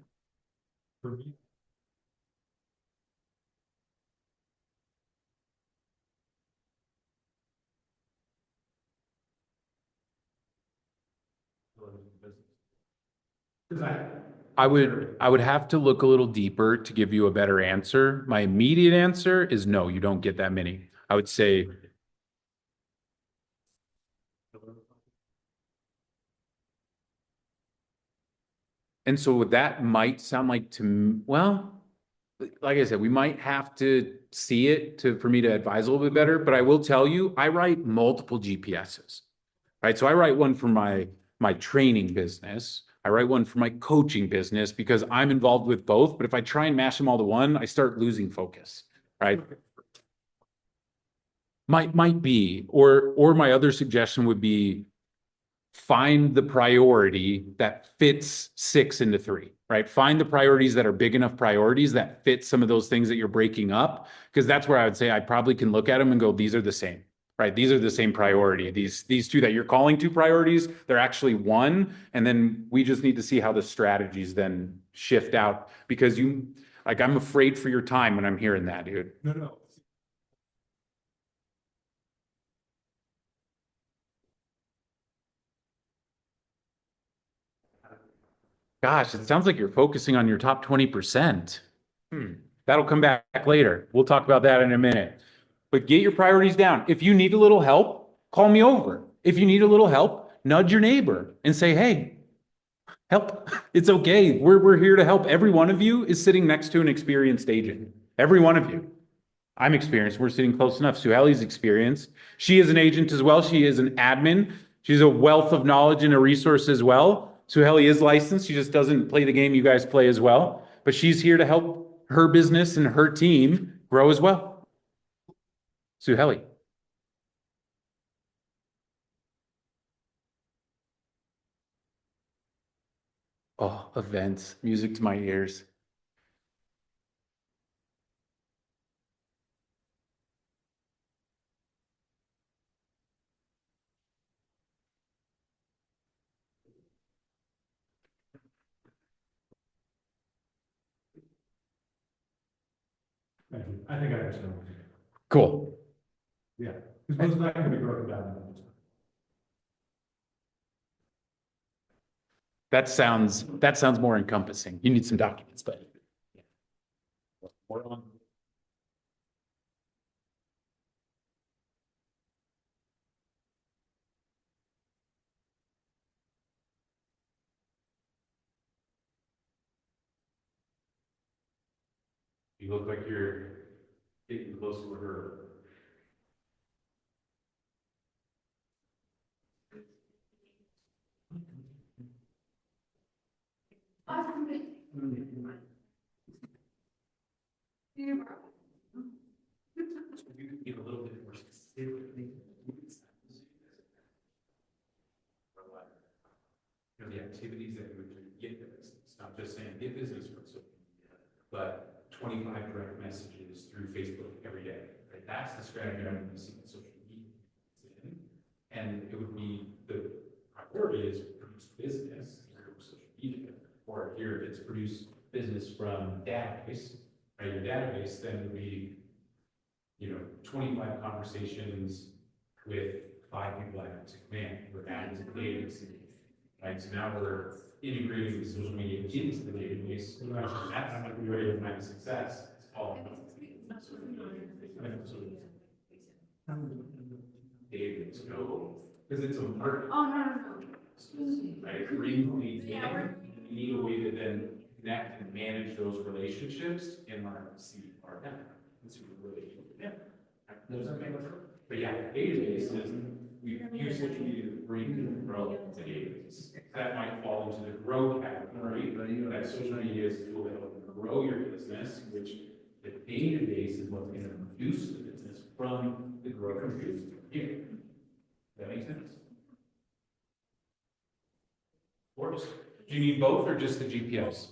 A: I would have to look a little deeper to give you a better answer. My immediate answer is no, you don't get that many. I would say, and so that might sound like well, like I said, we might have to see it for me to advise a little bit better, but I will tell you, I write multiple GPSs, right? So I write one for my training business. I write one for my coaching business because I'm involved with both. But if I try and mash them all to one, I start losing focus, right? Might be, or my other suggestion would be find the priority that fits six into three, right? Find the priorities that are big enough priorities that fit some of those things that you're breaking up. Because that's where I would say I probably can look at them and go, these are the same, right? These are the same priority. These two that you're calling two priorities, they're actually one. And then we just need to see how the strategies then shift out because I'm afraid for your time when I'm hearing that, dude.
B: No, no.
A: Gosh, it sounds like you're focusing on your top 20%. Hmm. That'll come back later. We'll talk about that in a minute. But get your priorities down. If you need a little help, call me over. If you need a little help, nudge your neighbor and say, hey, help. It's okay. We're here to help. Every one of you is sitting next to an experienced agent. Every one of you. I'm experienced. We're sitting close enough. Suheli's experienced. She is an agent as well. She is an admin. She's a wealth of knowledge and a resource as well. Suheli is licensed. She just doesn't play the game you guys play as well. But she's here to help her business and her team grow as well. Suheli. Oh, events, music to my ears.
B: I think I understand.
A: Cool.
B: Yeah, because most of that can be broken down.
A: That sounds more encompassing. You need some documents, but more on. You look like you're getting close to her. You could get a little bit more specific. The activities that you would do to get the business, not just saying get business from social media, but 25 direct messages through Facebook every day. Right? That's the strategy I'm going to see in social media. And it would be the priority is produce business through social media, or here if it's produce business from database, right? Your database then would be 25 conversations with 5 people I have to command. We're adding to the database. Right, so now we're integrating the social media into the database, which that's not going to be ready to find success. It's all database go because it's a market. Oh, no. Right, bring leads in. You need a way to then connect and manage those relationships in our CR. That's really yeah. But yeah, databases, we use social media to bring and grow the database. That might fall into the grow category, that social media is a tool to help grow your business, which the database is what's going to produce the business from the growth produced here. That makes sense? Of course. Do you need both or just the GPS?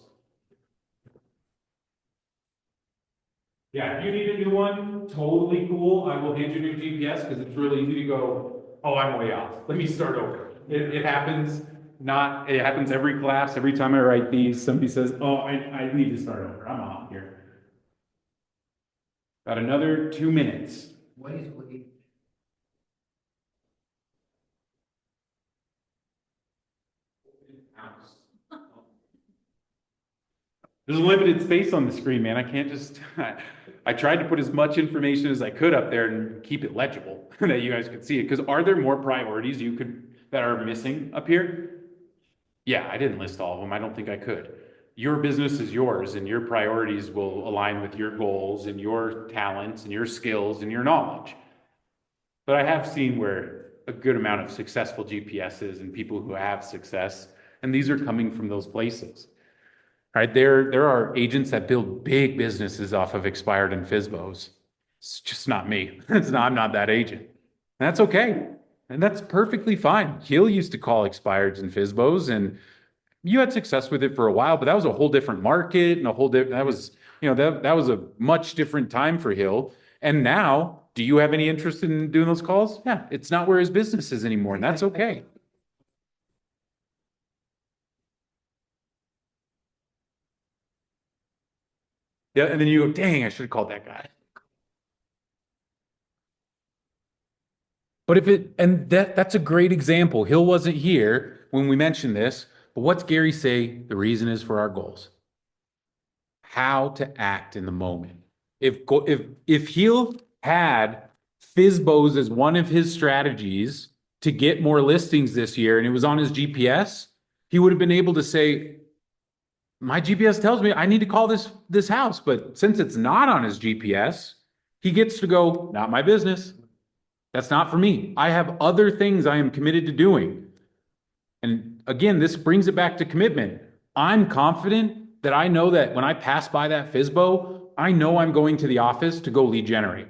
A: Yeah, if you need a new one, totally cool. I will hand you a new GPS because it's really easy to go, oh, I'm way off. Let me start over. It happens. It happens every class. Every time I write these, somebody says, oh, I need to start over. I'm off here. Got another 2 minutes. What is wait? There's a limited space on the screen, man. I can't just, I tried to put as much information as I could up there and keep it legible that you guys could see it. Because are there more priorities that are missing up here? Yeah, I didn't list all of them. I don't think I could. your business is yours and your priorities will align with your goals and your talents and your skills and your knowledge. But I have seen where a good amount of successful GPSs and people who have success, and these are coming from those places. Right? There are agents that build big businesses off of expired and FSBOs. It's just not me. I'm not that agent. And that's okay. And that's perfectly fine. Hill used to call expireds and FSBOs, and you had success with it for a while, but that was a whole different market and a whole different, that was, that was a much different time for Hill. And now, do you have any interest in doing those calls? Yeah, it's not where his business is anymore, and that's okay. Yeah, and then you go, dang, I should have called that guy. But if it, and that's a great example. Hill wasn't here when we mentioned this, but what's Gary say the reason is for our goals? How to act in the moment. If Hill had FSBOs as one of his strategies to get more listings this year and it was on his GPS, he would have been able to say, my GPS tells me I need to call this house, but since it's not on his GPS, he gets to go, not my business. That's not for me. I have other things I am committed to doing. And again, this brings it back to commitment. I'm confident that I know that when I pass by that FSBO, I know I'm going to the office to go lead generate.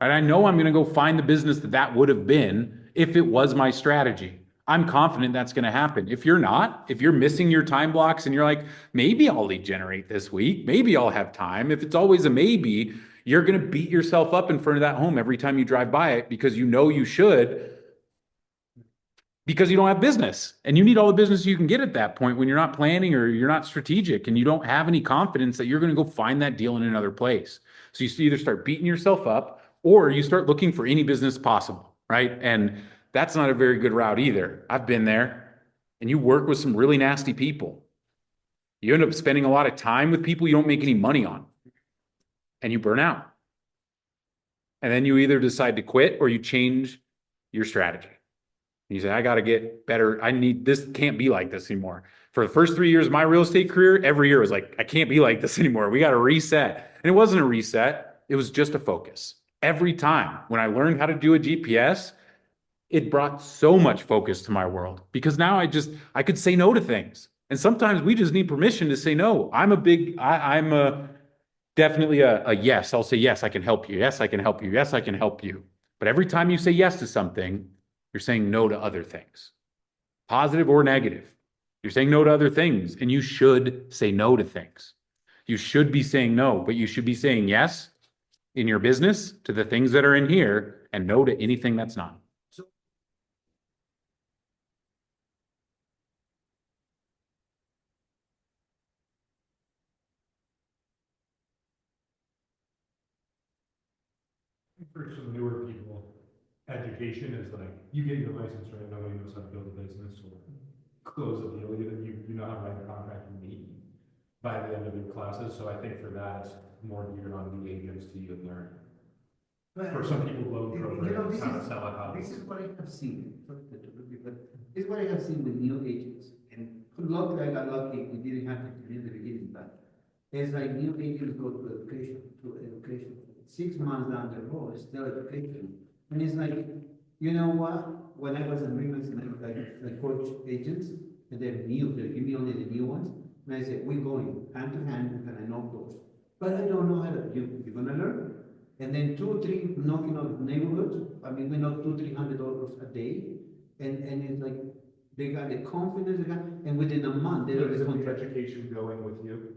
A: And I know I'm going to go find the business that would have been if it was my strategy. I'm confident that's going to happen. If you're not, if you're missing your time blocks and you're like, maybe I'll lead generate this week, maybe I'll have time. If it's always a maybe, you're going to beat yourself up in front of that home every time you drive by it because you know you should, because you don't have business and you need all the business you can get at that point when you're not planning or you're not strategic and you don't have any confidence that you're going to go find that deal in another place. So you either start beating yourself up or you start looking for any business possible, right? And that's not a very good route either. I've been there, and you work with some really nasty people. You end up spending a lot of time with people you don't make any money on, and you burn out. And then you either decide to quit or you change your strategy. And you say, I got to get better. This can't be like this anymore. For the first 3 years of my real estate career, every year was like, I can't be like this anymore. We got to reset. And it wasn't a reset. It was just a focus. Every time when I learned how to do a GPS, it brought so much focus to my world because now I could say no to things. And sometimes we just need permission to say no. I'm definitely a yes. I'll say, yes, I can help you. Yes, I can help you. Yes, I can help you. But every time you say yes to something, you're saying no to other things, positive or negative. You're saying no to other things, and you should say no to things. You should be saying no, but you should be saying yes in your business to the things that are in here and no to anything that's not.
B: For some newer people, education is like, you get your license, right? Nobody knows how to build a business or close a deal. You know how to write a contract and meet by the end of your classes. So I think for that, it's more geared on new agents to even learn. For some people, loan programs, how to sell a house.
C: This is what I have seen, sorry to interrupt you, but this is what I have seen with new agents. And luckily, I got lucky, we didn't have to in the beginning, but it's like new agents go to education. 6 months down the road, it's still education. And it's like, you know what? When I was in Remax, like coach agents, and they're new, they give me only the new ones. And I said, we're going hand to hand, and I know those. But I don't know how to, you're gonna learn. And then 2 or 3 knocking on neighborhoods. I mean, we knock $200-300 a day, and it's like they got the confidence, and within a month they
B: Is
C: are the
B: the
C: contract.
B: education going with you?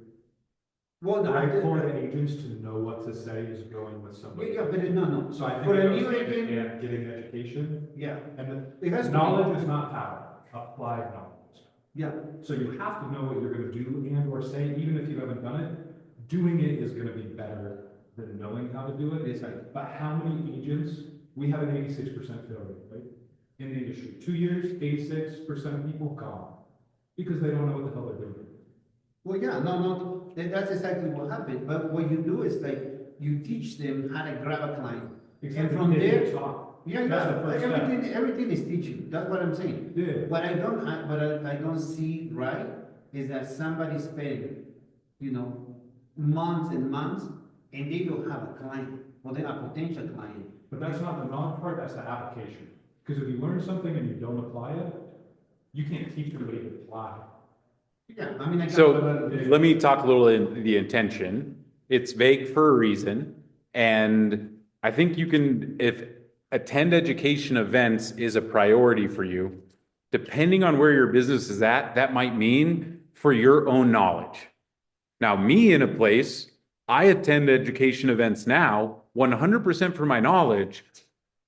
C: Well, no,
B: Right, for the agents to know what to say is going with somebody.
C: yeah, but no.
B: So I think
C: For
B: it
C: a
B: goes
C: new
B: hand in
C: agent,
B: hand, getting education,
C: yeah,
B: and
C: it has to
B: knowledge
C: be.
B: is not power, applied knowledge.
C: Yeah,
B: So you have to know what you're gonna do and or say, even if you haven't done it, doing it is gonna be better than knowing how to do it.
C: it's like,
B: But how many agents, we have an 86% failure rate, right? In the industry, 2 years, 86% of people gone, because they don't know what the hell they're doing.
C: well, yeah, no, that's exactly what happened. But what you do is like, you teach them how to grab a client. And from
B: They
C: there,
B: can talk.
C: yeah,
B: That's the first step.
C: everything is teaching. That's what I'm saying.
B: Yeah.
C: What I don't see right is that somebody spent, months and months, and they don't have a client, or they have a potential client.
B: But that's not the knowledge part, that's the application. Because if you learn something and you don't apply it, you can't teach somebody to apply.
C: Yeah, I mean, I got.
A: So let me talk a little in the intention. It's vague for a reason. And I think you can, if attend education events is a priority for you, depending on where your business is at, that might mean for your own knowledge. Now, me in a place, I attend education events now 100% for my knowledge,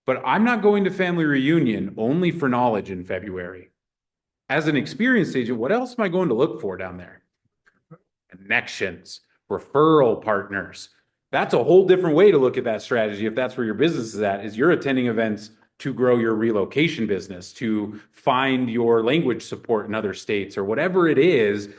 A: but I'm not going to family reunion only for knowledge in February. As an experienced agent, what else am I going to look for down there? Connections, referral partners. That's a whole different way to look at that strategy. If that's where your business is at, is you're attending events to grow your relocation business, to find your language support in other states or whatever it is.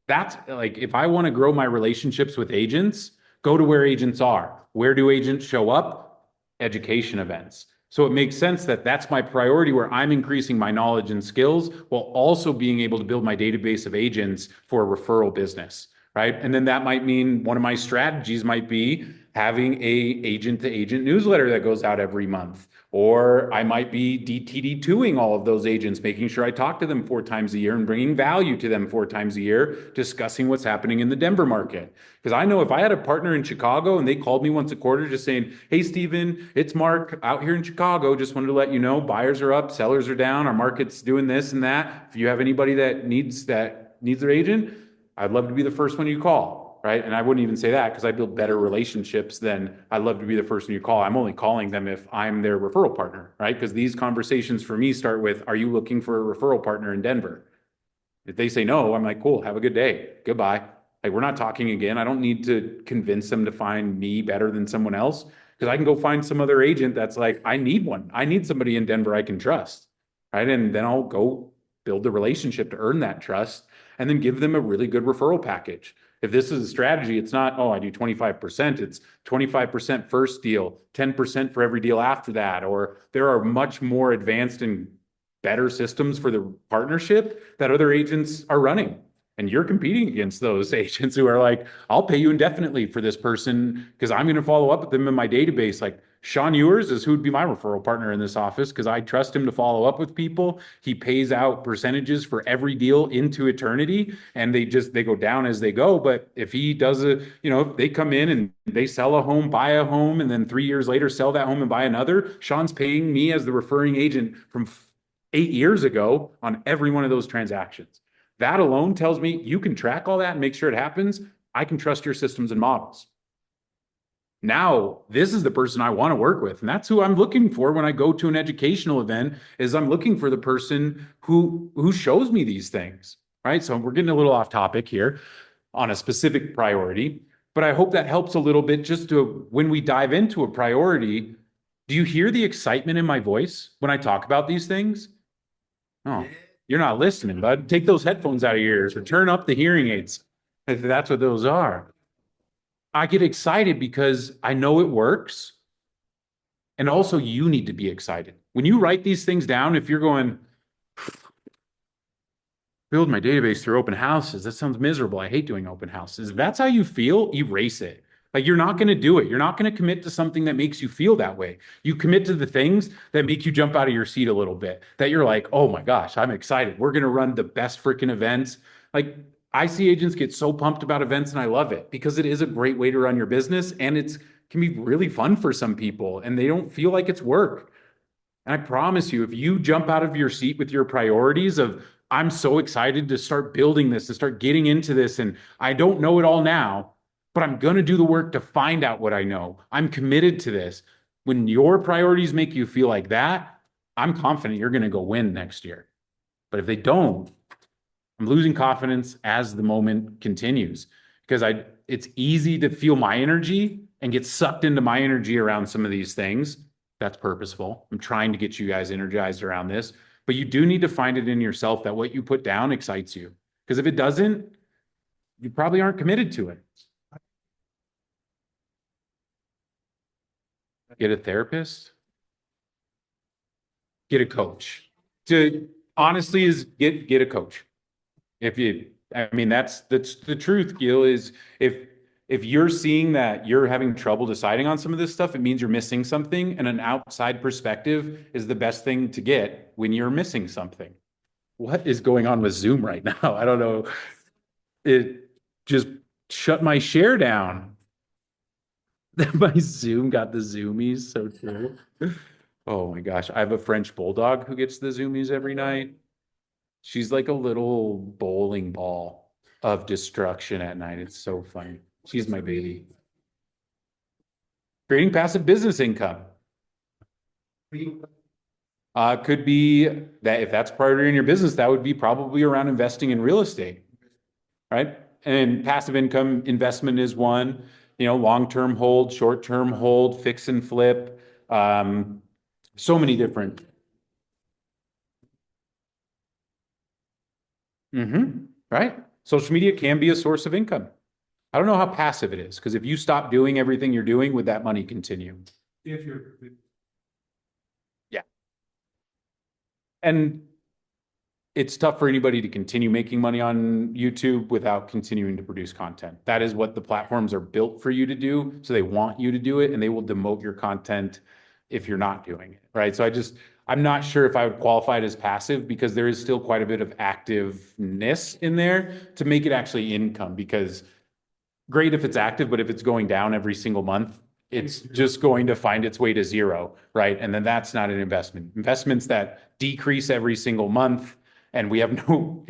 A: That's like, if I want to grow my relationships with agents, go to where agents are. Where do agents show up? Education events. So it makes sense that that's my priority, where I'm increasing my knowledge and skills while also being able to build my database of agents for a referral business, right? And then that might mean one of my strategies might be having a agent to agent newsletter that goes out every month. Or I might be DTD2ing all of those agents, making sure I talk to them 4 times a year and bringing value to them 4 times a year, discussing what's happening in the Denver market. Because I know if I had a partner in Chicago and they called me once a quarter just saying, hey, Steven, it's Mark out here in Chicago. Just wanted to let you know, buyers are up, sellers are down, our market's doing this and that. If you have anybody that needs their agent, I'd love to be the first one you call. Right. And I wouldn't even say that because I build better relationships than I'd love to be the first one you call. I'm only calling them if I'm their referral partner, right? Because these conversations for me start with, are you looking for a referral partner in Denver? If they say no, I'm like, cool, have a good day. Goodbye. Like, we're not talking again. I don't need to convince them to find me better than someone else, because I can go find some other agent that's like, I need one. I need somebody in Denver I can trust. Right. And then I'll go build the relationship to earn that trust and then give them a really good referral package. If this is a strategy, it's not, oh, I do 25%. It's 25% first deal, 10% for every deal after that. Or there are much more advanced and better systems for the partnership that other agents are running. And you're competing against those agents who are like, I'll pay you indefinitely for this person because I'm going to follow up with them in my database. Like, Sean Ewers is who would be my referral partner in this office because I trust him to follow up with people. He pays out percentages for every deal into eternity, and they go down as they go. But if he does if they come in and they sell a home, buy a home, and then 3 years later sell that home and buy another, Sean's paying me as the referring agent from 8 years ago on every one of those transactions. That alone tells me you can track all that and make sure it happens. I can trust your systems and models. Now, this is the person I want to work with. And that's who I'm looking for when I go to an educational event, is I'm looking for the person who shows me these things, right? So we're getting a little off topic here on a specific priority, but I hope that helps a little bit just to, when we dive into a priority, do you hear the excitement in my voice when I talk about these things? Oh, you're not listening, bud. Take those headphones out of your ears or turn up the hearing aids, if that's what those are. I get excited because I know it works. And also, you need to be excited. When you write these things down, if you're going, build my database through open houses, that sounds miserable. I hate doing open houses. If that's how you feel, erase it. Like, you're not going to do it. You're not going to commit to something that makes you feel that way. You commit to the things that make you jump out of your seat a little bit, that you're like, oh my gosh, I'm excited. We're going to run the best freaking events. Like, I see agents get so pumped about events, and I love it because it is a great way to run your business, and it can be really fun for some people, and they don't feel like it's work. And I promise you, if you jump out of your seat with your priorities of, I'm so excited to start building this, to start getting into this, and I don't know it all now, but I'm going to do the work to find out what I know. I'm committed to this. When your priorities make you feel like that, I'm confident you're going to go win next year. But if they don't, I'm losing confidence as the moment continues, because it's easy to feel my energy and get sucked into my energy around some of these things. That's purposeful. I'm trying to get you guys energized around this, but you do need to find it in yourself that what you put down excites you. Because if it doesn't, you probably aren't committed to it. Get a therapist, get a coach. To honestly is get a coach. If you, I mean, that's the truth, Gil, is if you're seeing that you're having trouble deciding on some of this stuff, it means you're missing something, and an outside perspective is the best thing to get when you're missing something. What is going on with Zoom right now? I don't know. It just shut my share down. My Zoom got the zoomies, so true. Oh my gosh, I have a French bulldog who gets the zoomies every night. She's like a little bowling ball of destruction at night. It's so funny. She's my baby. Creating passive business income. Could be that if that's priority in your business, that would be probably around investing in real estate, right? And passive income investment is one, long-term hold, short-term hold, fix and flip. So many different. Right? Social media can be a source of income. I don't know how passive it is, because if you stop doing everything you're doing, would that money continue?
B: If you're,
A: Yeah. And it's tough for anybody to continue making money on YouTube without continuing to produce content. That is what the platforms are built for you to do. So they want you to do it, and they will demote your content if you're not doing it, right? So I'm not sure if I would qualify it as passive, because there is still quite a bit of activeness in there to make it actually income, because great if it's active, but if it's going down every single month, it's just going to find its way to zero, right? And then that's not an investment. Investments that decrease every single month and we have no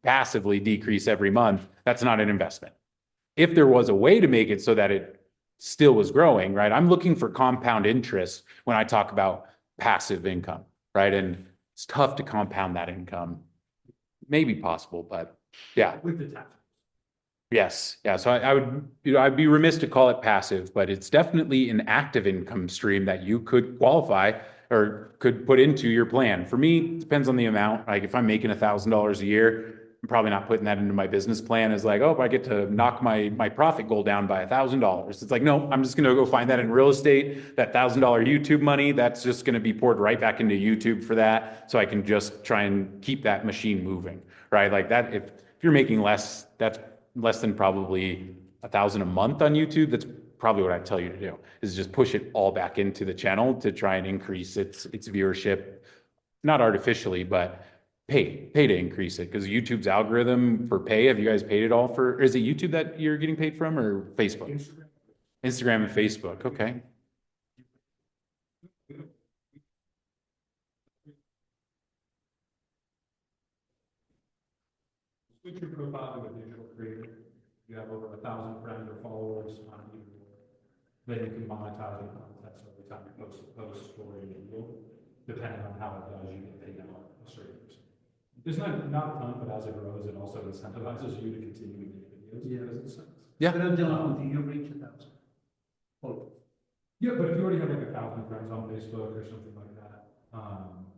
A: passively decrease every month, that's not an investment. If there was a way to make it so that it still was growing, right? I'm looking for compound interest when I talk about passive income, right? And it's tough to compound that income. Maybe possible, but yeah.
B: with the tax.
A: Yes. Yeah. So I would, I'd be remiss to call it passive, but it's definitely an active income stream that you could qualify or could put into your plan. For me, it depends on the amount. Like if I'm making $1,000 a year, I'm probably not putting that into my business plan as like, oh, I get to knock my profit goal down by $1,000. It's like, no, I'm just going to go find that in real estate, that $1,000 YouTube money, that's just going to be poured right back into YouTube for that. So I can just try and keep that machine moving, right? Like that, if you're making less, that's less than probably 1,000 a month on YouTube, that's probably what I'd tell you to do, is just push it all back into the channel to try and increase its viewership, not artificially, but pay to increase it. Because YouTube's algorithm for pay, have you guys paid it all for, or is it YouTube that you're getting paid from, or Facebook? Instagram and Facebook, okay.
B: Switch your profile to a digital creator. You have over 1,000 friends or followers on YouTube. Then you can monetize your content. So every time you post a post or a video, depending on how it does, you get paid out a certain percent. There's not a ton, but as it grows, it also incentivizes you to continue to make videos because it sucks.
A: Yeah.
C: But until you reach 1,000. Oh,
B: Yeah, but if you already have like 1,000 friends on Facebook or something like that,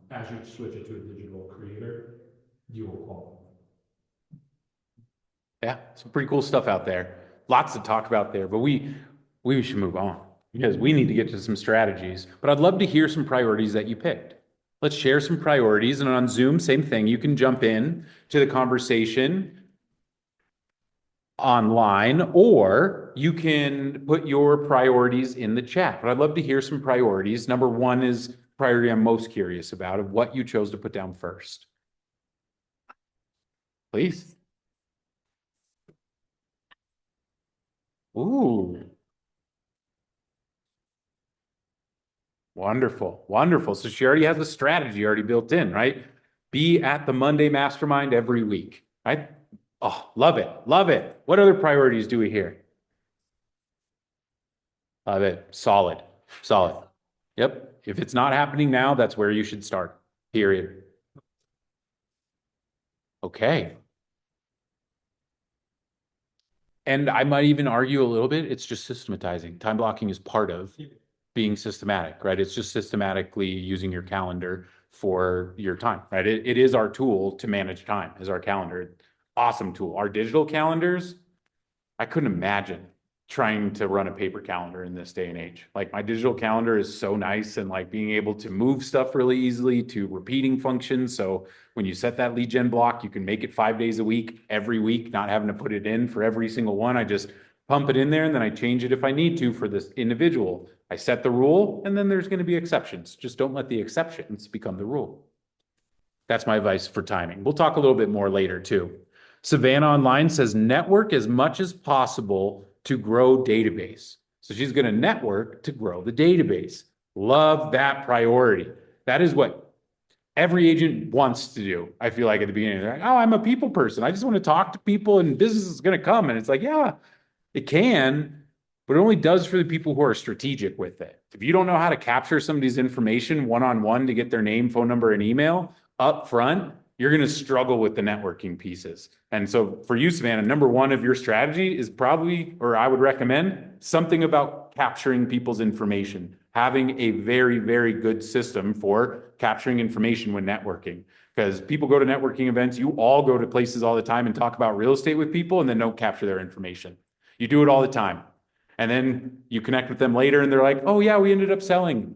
B: as you switch it to a digital creator, you will qualify.
A: Yeah, some pretty cool stuff out there. Lots to talk about there, but we should move on because we need to get to some strategies. But I'd love to hear some priorities that you picked. Let's share some priorities, and on Zoom, same thing. You can jump in to the conversation online, or you can put your priorities in the chat. But I'd love to hear some priorities. Number one is priority I'm most curious about, of what you chose to put down first. Please. Ooh. Wonderful. Wonderful. So she already has a strategy already built in, right? Be at the Monday mastermind every week, right? Oh, love it. Love it. What other priorities do we hear? Love it. Solid. Solid. Yep. If it's not happening now, that's where you should start. Period. Okay. And I might even argue a little bit, it's just systematizing. Time blocking is part of being systematic, right? It's just systematically using your calendar for your time, right? It is our tool to manage time, is our calendar. Awesome tool. Our digital calendars, I couldn't imagine trying to run a paper calendar in this day and age. Like my digital calendar is so nice, and like being able to move stuff really easily to repeating functions. So when you set that lead gen block, you can make it 5 days a week, every week, not having to put it in for every single one. I just pump it in there and then I change it if I need to for this individual. I set the rule, and then there's going to be exceptions. Just don't let the exceptions become the rule. That's my advice for timing. We'll talk a little bit more later too. Savannah Online says network as much as possible to grow database. So she's going to network to grow the database. Love that priority. That is what every agent wants to do. I feel like at the beginning, they're like, oh, I'm a people person. I just want to talk to people and business is going to come. And it's like, yeah, it can, but it only does for the people who are strategic with it. If you don't know how to capture somebody's information one-on-one to get their name, phone number, and email up front, you're going to struggle with the networking pieces. And so for you, Savannah, number one of your strategy is probably, or I would recommend, something about capturing people's information, having a very, very good system for capturing information when networking. Because people go to networking events, you all go to places all the time and talk about real estate with people and then don't capture their information. You do it all the time. And then you connect with them later and they're like, oh yeah, we ended up selling.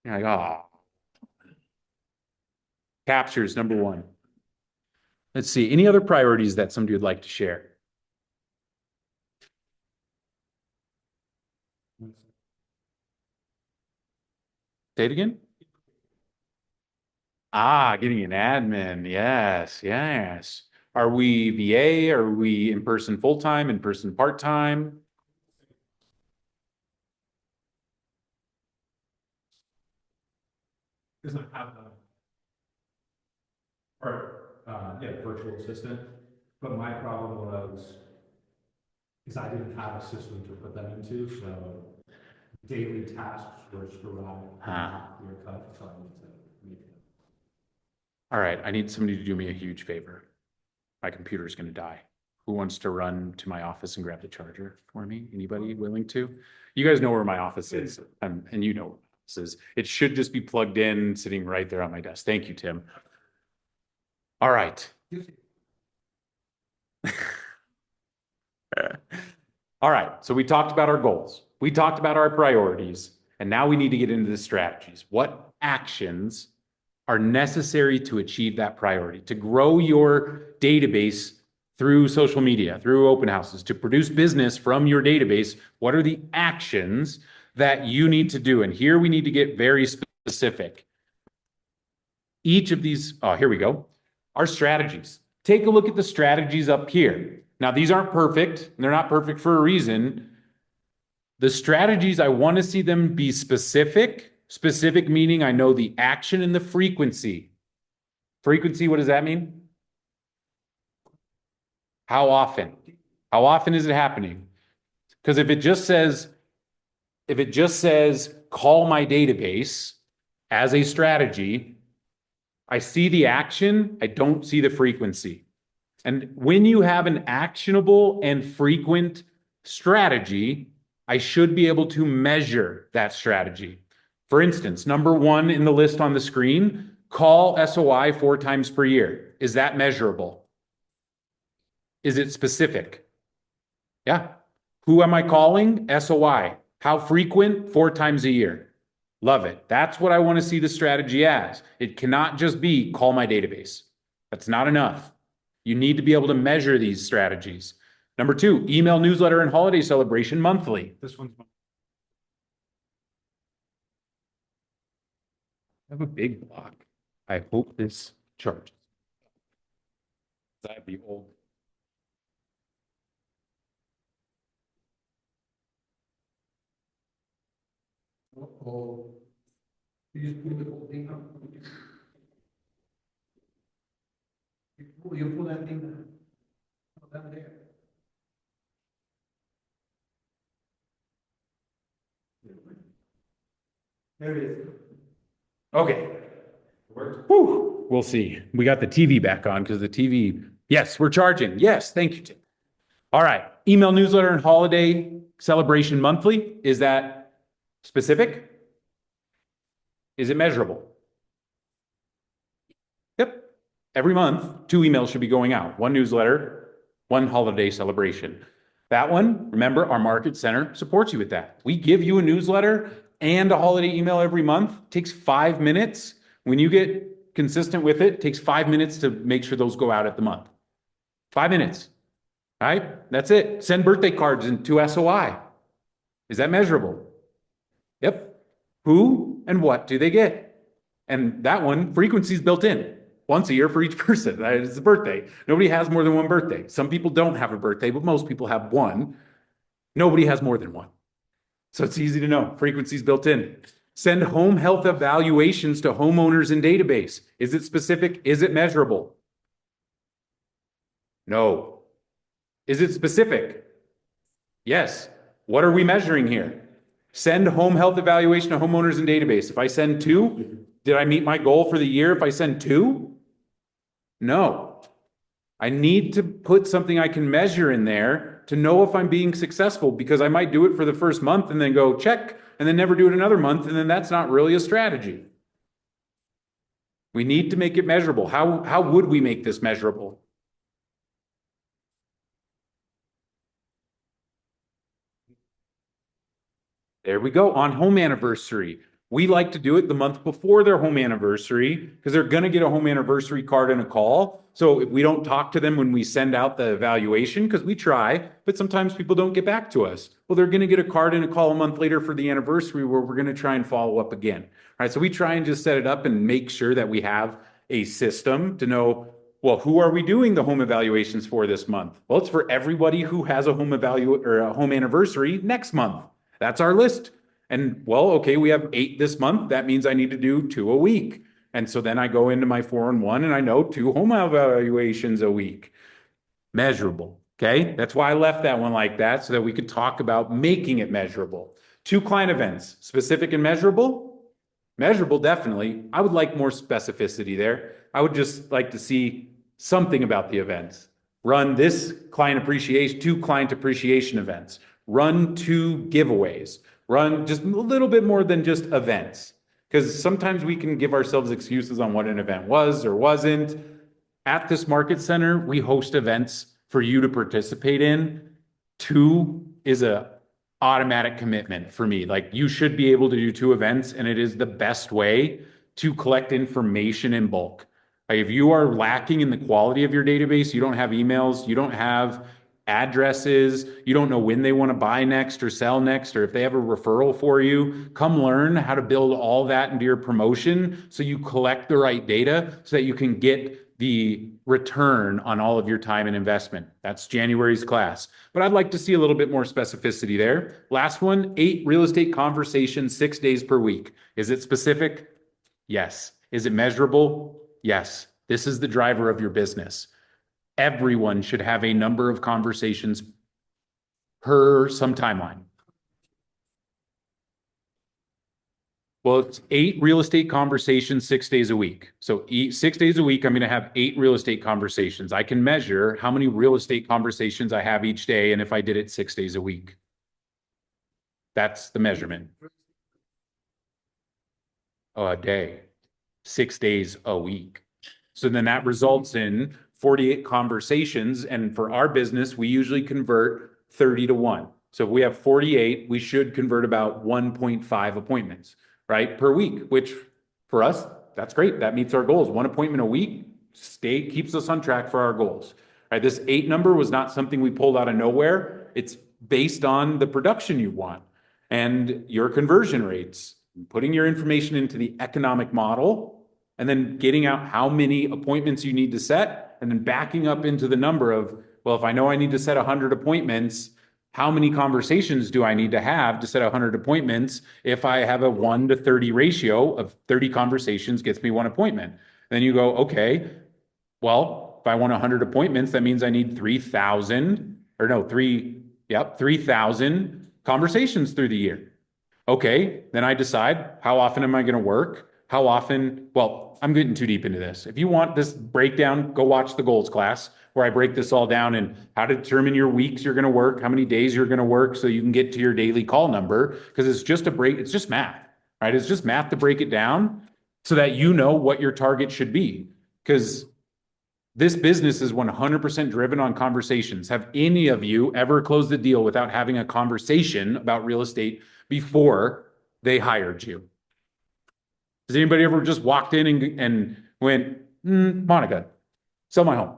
A: You're like, oh. Captures, number one. Let's see, any other priorities that somebody would like to share? Say it again. Ah, getting an admin. Yes, yes. Are we VA? Are we in person full-time, in person part-time?
B: Doesn't have the, or, yeah, virtual assistant, but my problem was, is I didn't have a system to put them into, so daily tasks were sporadic, clear cut, so I need to make it.
A: All right, I need somebody to do me a huge favor. My computer's gonna die. Who wants to run to my office and grab the charger for me? Anybody willing to? You guys know where my office is, and you know where my office is. It should just be plugged in, sitting right there on my desk. Thank you, Tim. All right. All right, so we talked about our goals. We talked about our priorities, and now we need to get into the strategies. What actions are necessary to achieve that priority, to grow your database through social media, through open houses, to produce business from your database? What are the actions that you need to do? And here we need to get very specific. Each of these, oh, here we go, our strategies. Take a look at the strategies up here. Now, these aren't perfect, and they're not perfect for a reason. The strategies, I want to see them be specific. Specific meaning I know the action and the frequency. Frequency, what does that mean? How often? How often is it happening? Because if it just says call my database as a strategy, I see the action, I don't see the frequency. And when you have an actionable and frequent strategy, I should be able to measure that strategy. For instance, number one in the list on the screen, call SOI 4 times per year. Is that measurable? Is it specific? Yeah. Who am I calling? SOI. How frequent? 4 times a year. Love it. That's what I want to see the strategy as. It cannot just be call my database. That's not enough. You need to be able to measure these strategies. Number two, email, newsletter, and holiday celebration monthly.
B: This one's.
A: I have a big block. I hope this charges. That'd be old.
C: Oh, you just put the whole thing up. You pull that thing down there. There it is.
A: Okay. Whew. We'll see. We got the TV back on because the TV, yes, we're charging. Yes, thank you, Tim. All right. Email, newsletter, and holiday celebration monthly. Is that specific? Is it measurable? Yep. Every month, 2 emails should be going out. 1 newsletter, 1 holiday celebration. That one, remember, our market center supports you with that. We give you a newsletter and a holiday email every month. It takes 5 minutes. When you get consistent with it, it takes 5 minutes to make sure those go out at the month. 5 minutes. All right, that's it. Send birthday cards into SOI. Is that measurable? Yep. Who and what do they get? And that one, frequency is built in. Once a year for each person. That is the birthday. Nobody has more than one birthday. Some people don't have a birthday, but most people have one. Nobody has more than one. So it's easy to know. Frequency is built in. Send home health evaluations to homeowners in database. Is it specific? Is it measurable? No. Is it specific? Yes. What are we measuring here? Send home health evaluation to homeowners in database. If I send 2, did I meet my goal for the year if I send 2? No. I need to put something I can measure in there to know if I'm being successful, because I might do it for the first month and then go check and then never do it another month, and then that's not really a strategy. We need to make it measurable. How would we make this measurable? There we go. On home anniversary, we like to do it the month before their home anniversary because they're going to get a home anniversary card and a call. So if we don't talk to them when we send out the evaluation, because we try, but sometimes people don't get back to us. Well, they're going to get a card and a call a month later for the anniversary where we're going to try and follow up again. All right. So we try and just set it up and make sure that we have a system to know, well, who are we doing the home evaluations for this month? Well, it's for everybody who has a home or a home anniversary next month. That's our list. And well, okay, we have 8 this month. That means I need to do 2 a week. And so then I go into my 4-in-1 and I know 2 home evaluations a week. Measurable. Okay. That's why I left that one like that, so that we could talk about making it measurable. 2 client events, specific and measurable. Measurable, definitely. I would like more specificity there. I would just like to see something about the events. Run this client appreciation, 2 client appreciation events. Run 2 giveaways. Run just a little bit more than just events. Because sometimes we can give ourselves excuses on what an event was or wasn't. At this market center, we host events for you to participate in. 2 is a automatic commitment for me. Like, you should be able to do 2 events, and it is the best way to collect information in bulk. Like, if you are lacking in the quality of your database, you don't have emails, you don't have addresses, you don't know when they want to buy next or sell next, or if they have a referral for you, come learn how to build all that into your promotion so you collect the right data so that you can get the return on all of your time and investment. That's January's class. But I'd like to see a little bit more specificity there. Last one, 8 real estate conversations, 6 days per week. Is it specific? Yes. Is it measurable? Yes. This is the driver of your business. Everyone should have a number of conversations per some timeline. Well, it's 8 real estate conversations, 6 days a week. So 6 days a week, I'm going to have 8 real estate conversations. I can measure how many real estate conversations I have each day, and if I did it 6 days a week. That's the measurement. A day, 6 days a week. So then that results in 48 conversations. And for our business, we usually convert 30 to 1. So if we have 48, we should convert about 1.5 appointments, right, per week, which for us, that's great. That meets our goals. 1 appointment a week keeps us on track for our goals. Right? This 8 number was not something we pulled out of nowhere. It's based on the production you want and your conversion rates, putting your information into the economic model, and then getting out how many appointments you need to set, and then backing up into the number of, well, if I know I need to set 100 appointments, how many conversations do I need to have to set 100 appointments? If I have a 1 to 30 ratio of 30 conversations gets me 1 appointment. Then you go, okay, well, if I want 100 appointments, that means I need 3,000 conversations through the year. Okay, then I decide, how often am I going to work? How often? Well, I'm getting too deep into this. If you want this breakdown, go watch the goals class where I break this all down and how to determine your weeks you're going to work, how many days you're going to work so you can get to your daily call number, because it's just math, right? It's just math to break it down so that you know what your target should be. Because This business is 100% driven on conversations. Have any of you ever closed a deal without having a conversation about real estate before they hired you? Has anybody ever just walked in and went, Monica, sell my home?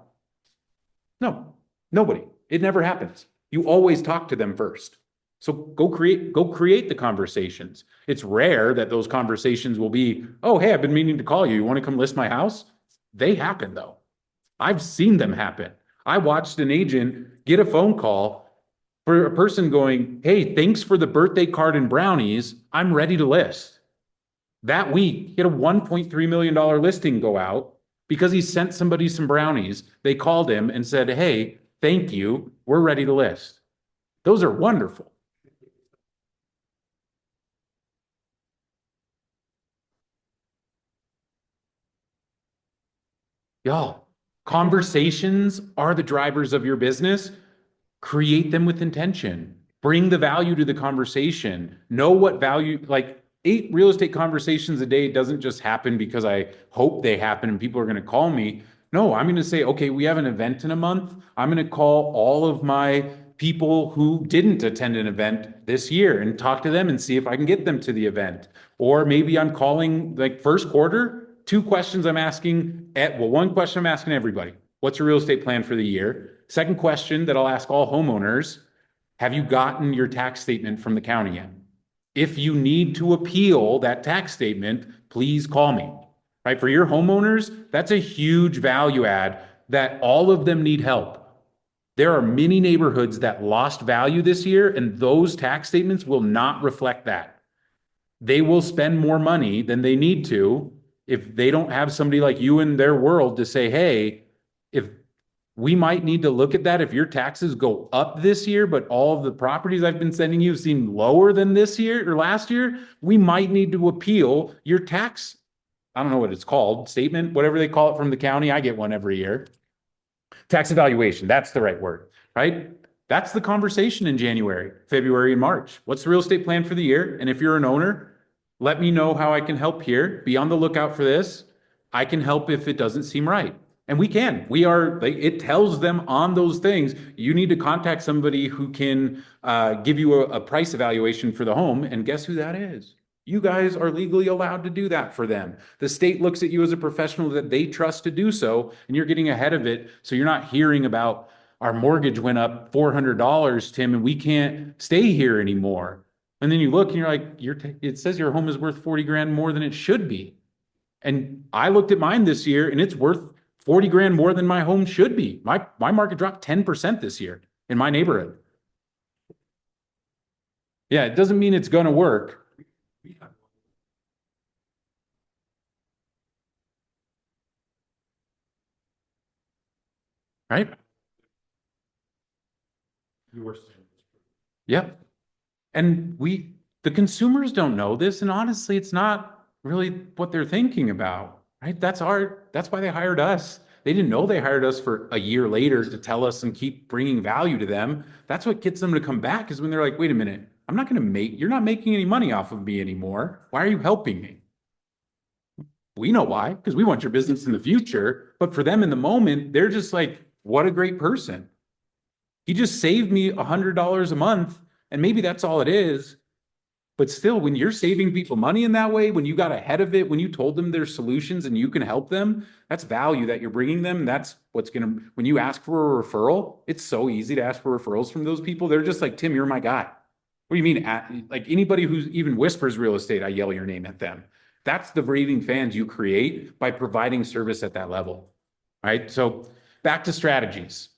A: No, nobody. It never happens. You always talk to them first. So go create the conversations. It's rare that those conversations will be, oh, hey, I've been meaning to call you. You want to come list my house? They happen though. I've seen them happen. I watched an agent get a phone call for a person going, hey, thanks for the birthday card and brownies. I'm ready to list. That week, he had a $1.3 million listing go out because he sent somebody some brownies. They called him and said, hey, thank you. We're ready to list. Those are wonderful. Y'all, conversations are the drivers of your business. Create them with intention. Bring the value to the conversation. Know what value, like 8 real estate conversations a day doesn't just happen because I hope they happen and people are going to call me. No, I'm going to say, okay, we have an event in a month. I'm going to call all of my people who didn't attend an event this year and talk to them and see if I can get them to the event. Or maybe I'm calling like first quarter, 2 questions I'm asking well, 1 question I'm asking everybody. What's your real estate plan for the year? Second question that I'll ask all homeowners, have you gotten your tax statement from the county yet? If you need to appeal that tax statement, please call me. Right? For your homeowners, that's a huge value add that all of them need help. There are many neighborhoods that lost value this year, and those tax statements will not reflect that. They will spend more money than they need to if they don't have somebody like you in their world to say, hey, if we might need to look at that if your taxes go up this year, but all of the properties I've been sending you seem lower than this year or last year, we might need to appeal your tax. I don't know what it's called, statement, whatever they call it from the county. I get one every year. Tax evaluation, that's the right word, right? That's the conversation in January, February, and March. What's the real estate plan for the year? And if you're an owner, let me know how I can help here. Be on the lookout for this. I can help if it doesn't seem right. And we can. We are, like, it tells them on those things, you need to contact somebody who can give you a price evaluation for the home. And guess who that is? You guys are legally allowed to do that for them. The state looks at you as a professional that they trust to do so, and you're getting ahead of it. So you're not hearing about our mortgage went up $400, Tim, and we can't stay here anymore. And then you look and you're like, it says your home is worth 40 grand more than it should be. And I looked at mine this year and it's worth 40 grand more than my home should be. My market dropped 10% this year in my neighborhood. Yeah, it doesn't mean it's going to work. Right? Yep. And the consumers don't know this. And honestly, it's not really what they're thinking about, right? That's why they hired us. They didn't know they hired us for a year later to tell us and keep bringing value to them. That's what gets them to come back is when they're like, wait a minute, you're not making any money off of me anymore. Why are you helping me? We know why, because we want your business in the future. But for them in the moment, they're just like, what a great person. He just saved me $100 a month. And maybe that's all it is. But still, when you're saving people money in that way, when you got ahead of it, when you told them there's solutions and you can help them, that's value that you're bringing them. That's when you ask for a referral, it's so easy to ask for referrals from those people. They're just like, Tim, you're my guy. What do you mean? Like anybody who even whispers real estate, I yell your name at them. That's the raving fans you create by providing service at that level. All right. So back to strategies.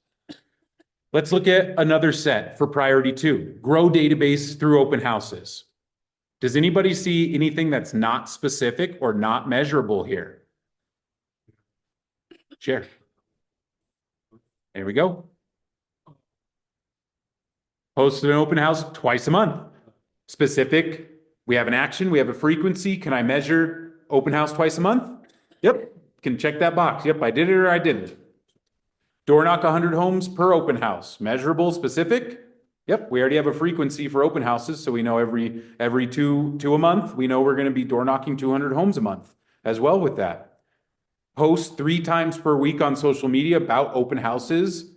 A: Let's look at another set for priority 2, grow database through open houses. Does anybody see anything that's not specific or not measurable here? Share. There we go. Post an open house twice a month. Specific. We have an action. We have a frequency. Can I measure open house twice a month? Yep. Can check that box. Yep, I did it or I didn't. Door knock 100 homes per open house. Measurable, specific. Yep, we already have a frequency for open houses, so we know every two a month, we know we're going to be door knocking 200 homes a month as well with that. Post 3 times per week on social media about open houses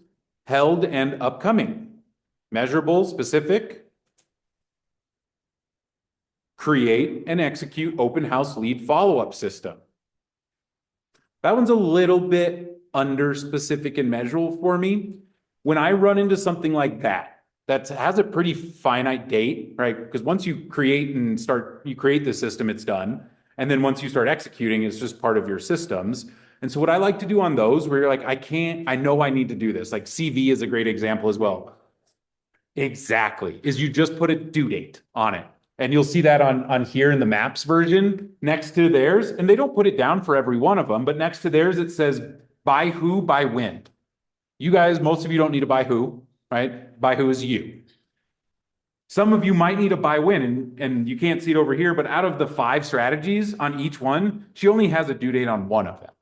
A: held and upcoming. Measurable, specific. Create and execute open house lead follow-up system. That one's a little bit under specific and measurable for me. When I run into something like that, that has a pretty finite date, right? Because once you create the system, it's done. And then once you start executing, it's just part of your systems. And so what I like to do on those where you're like, I know I need to do this. Like CV is a great example as well. Exactly. Is you just put a due date on it. And you'll see that on here in the maps version next to theirs. And they don't put it down for every one of them, but next to theirs, it says by who, by when. You guys, most of you don't need a by who, right? By who is you. Some of you might need a by when, and you can't see it over here, but out of the 5 strategies on each one, she only has a due date on one of them,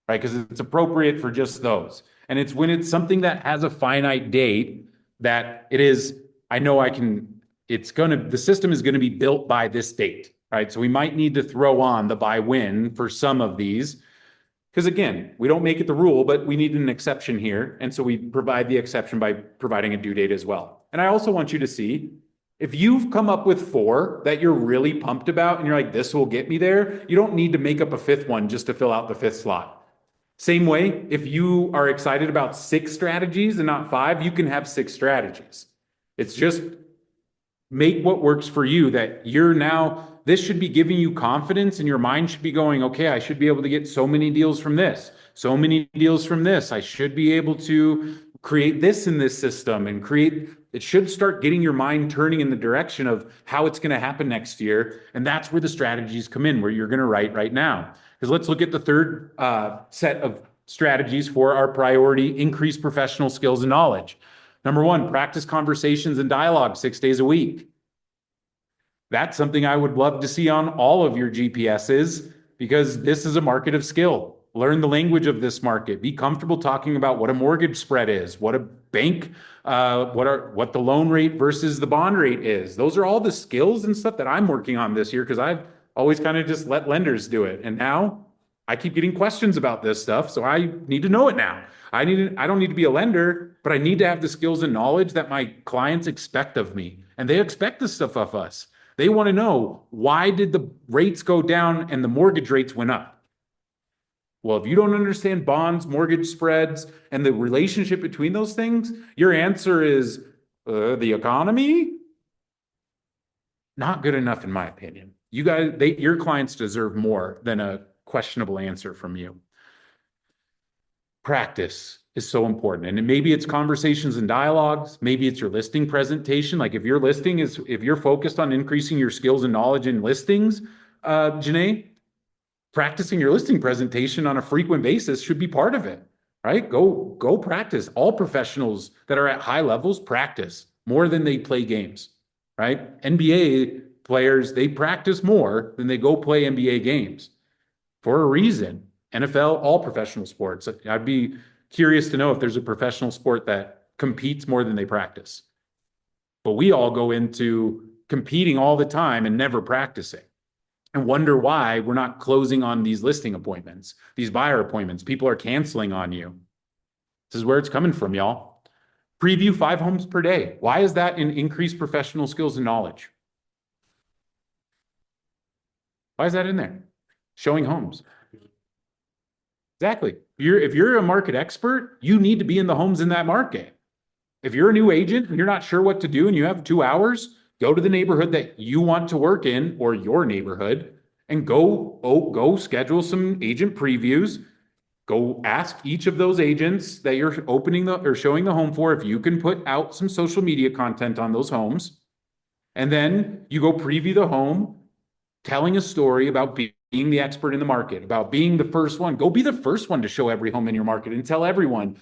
A: right? Because it's appropriate for just those. And it's when it's something that has a finite date that it is, I know I can, the system is going to be built by this date, right? So we might need to throw on the by when for some of these. Because again, we don't make it the rule, but we need an exception here. And so we provide the exception by providing a due date as well. And I also want you to see, if you've come up with 4 that you're really pumped about and you're like, this will get me there, you don't need to make up a 5th one just to fill out the 5th slot. Same way, if you are excited about 6 strategies and not 5, you can have 6 strategies. It's just make what works for you that this should be giving you confidence and your mind should be going, okay, I should be able to get so many deals from this, so many deals from this. I should be able to create this in this system and it should start getting your mind turning in the direction of how it's going to happen next year. And that's where the strategies come in, where you're going to write right now. Because let's look at the third set of strategies for our priority, increase professional skills and knowledge. Number 1, practice conversations and dialogue 6 days a week. That's something I would love to see on all of your GPSs because this is a market of skill. Learn the language of this market. Be comfortable talking about what a mortgage spread is, what a bank, what the loan rate versus the bond rate is. Those are all the skills and stuff that I'm working on this year because I've always kind of just let lenders do it. And now I keep getting questions about this stuff, so I need to know it now. I don't need to be a lender, but I need to have the skills and knowledge that my clients expect of me. And they expect this stuff of us. They want to know, why did the rates go down and the mortgage rates went up? Well, if you don't understand bonds, mortgage spreads, and the relationship between those things, your answer is the economy? Not good enough, in my opinion. Your clients deserve more than a questionable answer from you. Practice is so important. And maybe it's conversations and dialogues. Maybe it's your listing presentation. Like if you're focused on increasing your skills and knowledge in listings, Janae, practicing your listing presentation on a frequent basis should be part of it, right? Go practice. All professionals that are at high levels practice more than they play games, right? NBA players, they practice more than they go play NBA games for a reason. NFL, all professional sports. I'd be curious to know if there's a professional sport that competes more than they practice. But we all go into competing all the time and never practicing and wonder why we're not closing on these listing appointments, these buyer appointments. People are canceling on you. This is where it's coming from, y'all. Preview 5 homes per day. Why is that in increased professional skills and knowledge? Why is that in there? Showing homes. Exactly. If you're a market expert, you need to be in the homes in that market. If you're a new agent and you're not sure what to do and you have 2 hours, go to the neighborhood that you want to work in or your neighborhood and go schedule some agent previews. Go ask each of those agents that you're showing the home for if you can put out some social media content on those homes. And then you go preview the home, telling a story about being the expert in the market, about being the first one. Go be the first one to show every home in your market and tell everyone,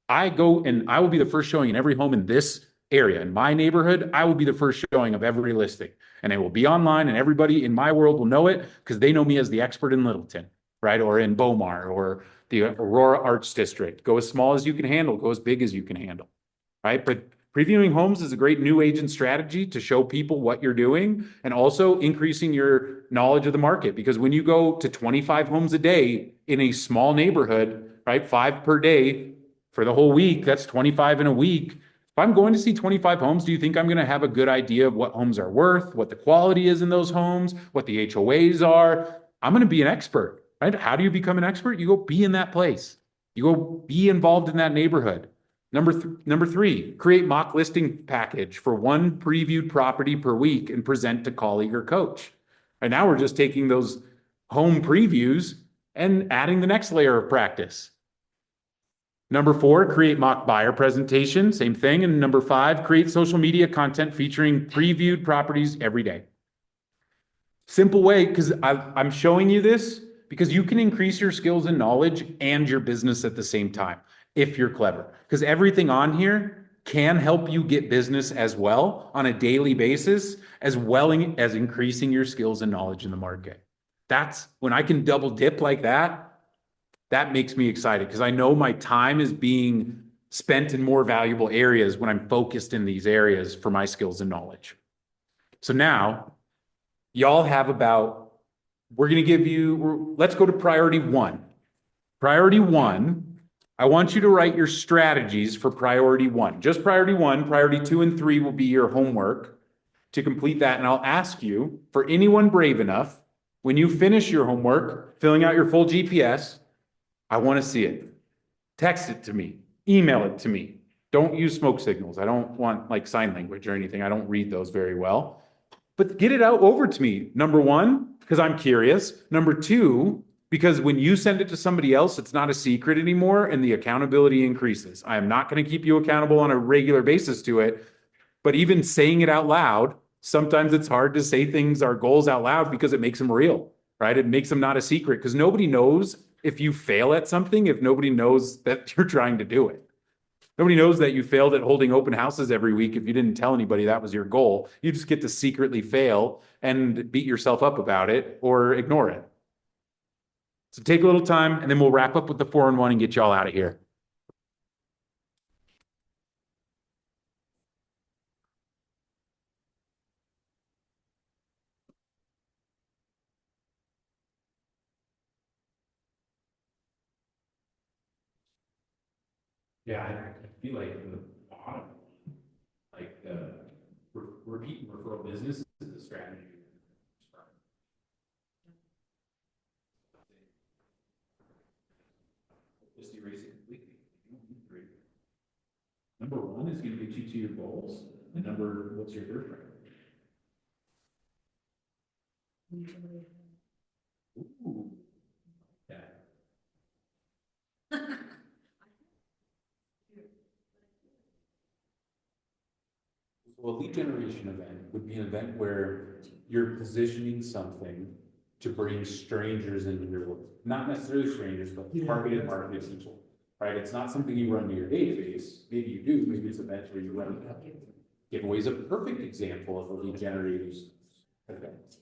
A: I will be the first showing in every home in this area. In my neighborhood, I will be the first showing of every listing. And it will be online and everybody in my world will know it because they know me as the expert in Littleton, right? Or in Beaumar or the Aurora Arts District. Go as small as you can handle, go as big as you can handle, right? But Previewing homes is a great new agent strategy to show people what you're doing and also increasing your knowledge of the market. Because when you go to 25 homes a day in a small neighborhood, right, 5 per day for the whole week, that's 25 in a week. If I'm going to see 25 homes, do you think I'm going to have a good idea of what homes are worth, what the quality is in those homes, what the HOAs are? I'm going to be an expert, right? How do you become an expert? You go be in that place. You go be involved in that neighborhood. Number three, create mock listing package for one previewed property per week and present to colleague or coach. And now we're just taking those home previews and adding the next layer of practice. Number four, create mock buyer presentation, same thing. And number five, create social media content featuring previewed properties every day. Simple way, because I'm showing you this because you can increase your skills and knowledge and your business at the same time if you're clever. Because everything on here can help you get business as well on a daily basis, as well as increasing your skills and knowledge in the market. That's when I can double dip like that, that makes me excited because I know my time is being spent in more valuable areas when I'm focused in these areas for my skills and knowledge. So now y'all have about, we're going to give you, let's go to priority one. Priority one, I want you to write your strategies for priority one. Just priority one, priority 2 and 3 will be your homework to complete that. And I'll ask you, for anyone brave enough, when you finish your homework, filling out your full GPS, I want to see it. Text it to me, email it to me. Don't use smoke signals. I don't want like sign language or anything. I don't read those very well. But get it out over to me. Number one, because I'm curious. Number two, because when you send it to somebody else, it's not a secret anymore and the accountability increases. I am not going to keep you accountable on a regular basis to it. But even saying it out loud, sometimes it's hard to say things, our goals out loud because it makes them real, right? It makes them not a secret because nobody knows if you fail at something, if nobody knows that you're trying to do it. Nobody knows that you failed at holding open houses every week if you didn't tell anybody that was your goal. You just get to secretly fail and beat yourself up about it or ignore it. So take a little time and then we'll wrap up with the 4-in-1 and get y'all out of here. Yeah, I feel like the bottom, like the repeat referral business is a strategy. Just erase it completely. Number one is going to get you to your goals. And what's your third priority? Ooh, yeah. Well, a lead generation event would be an event where you're positioning something to bring strangers into your world. Not necessarily strangers, but targeted market people, right? It's not something you run to your database. Maybe you do, maybe it's events where you run giveaways. A perfect example of a lead generating event.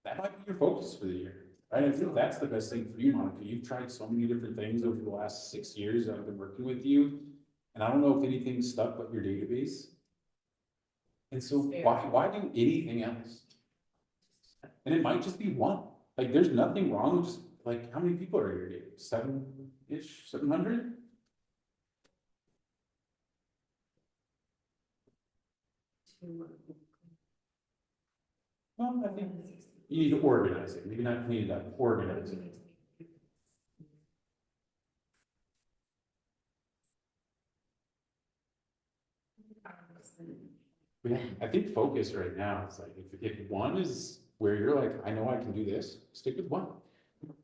A: That might be your focus for the year. Right? I think that's the best thing for you, Monica. You've tried so many different things over the last 6 years that I've been working with you. And I don't know if anything's stuck but your database. And so why do anything else? And it might just be one. Like there's nothing wrong with just like how many people are in your database? 7-ish, 700? Well, I think you need to organize it. Maybe not clean it up, organize it. Yeah, I think focus right now is like if one is where you're like, I know I can do this, stick with one.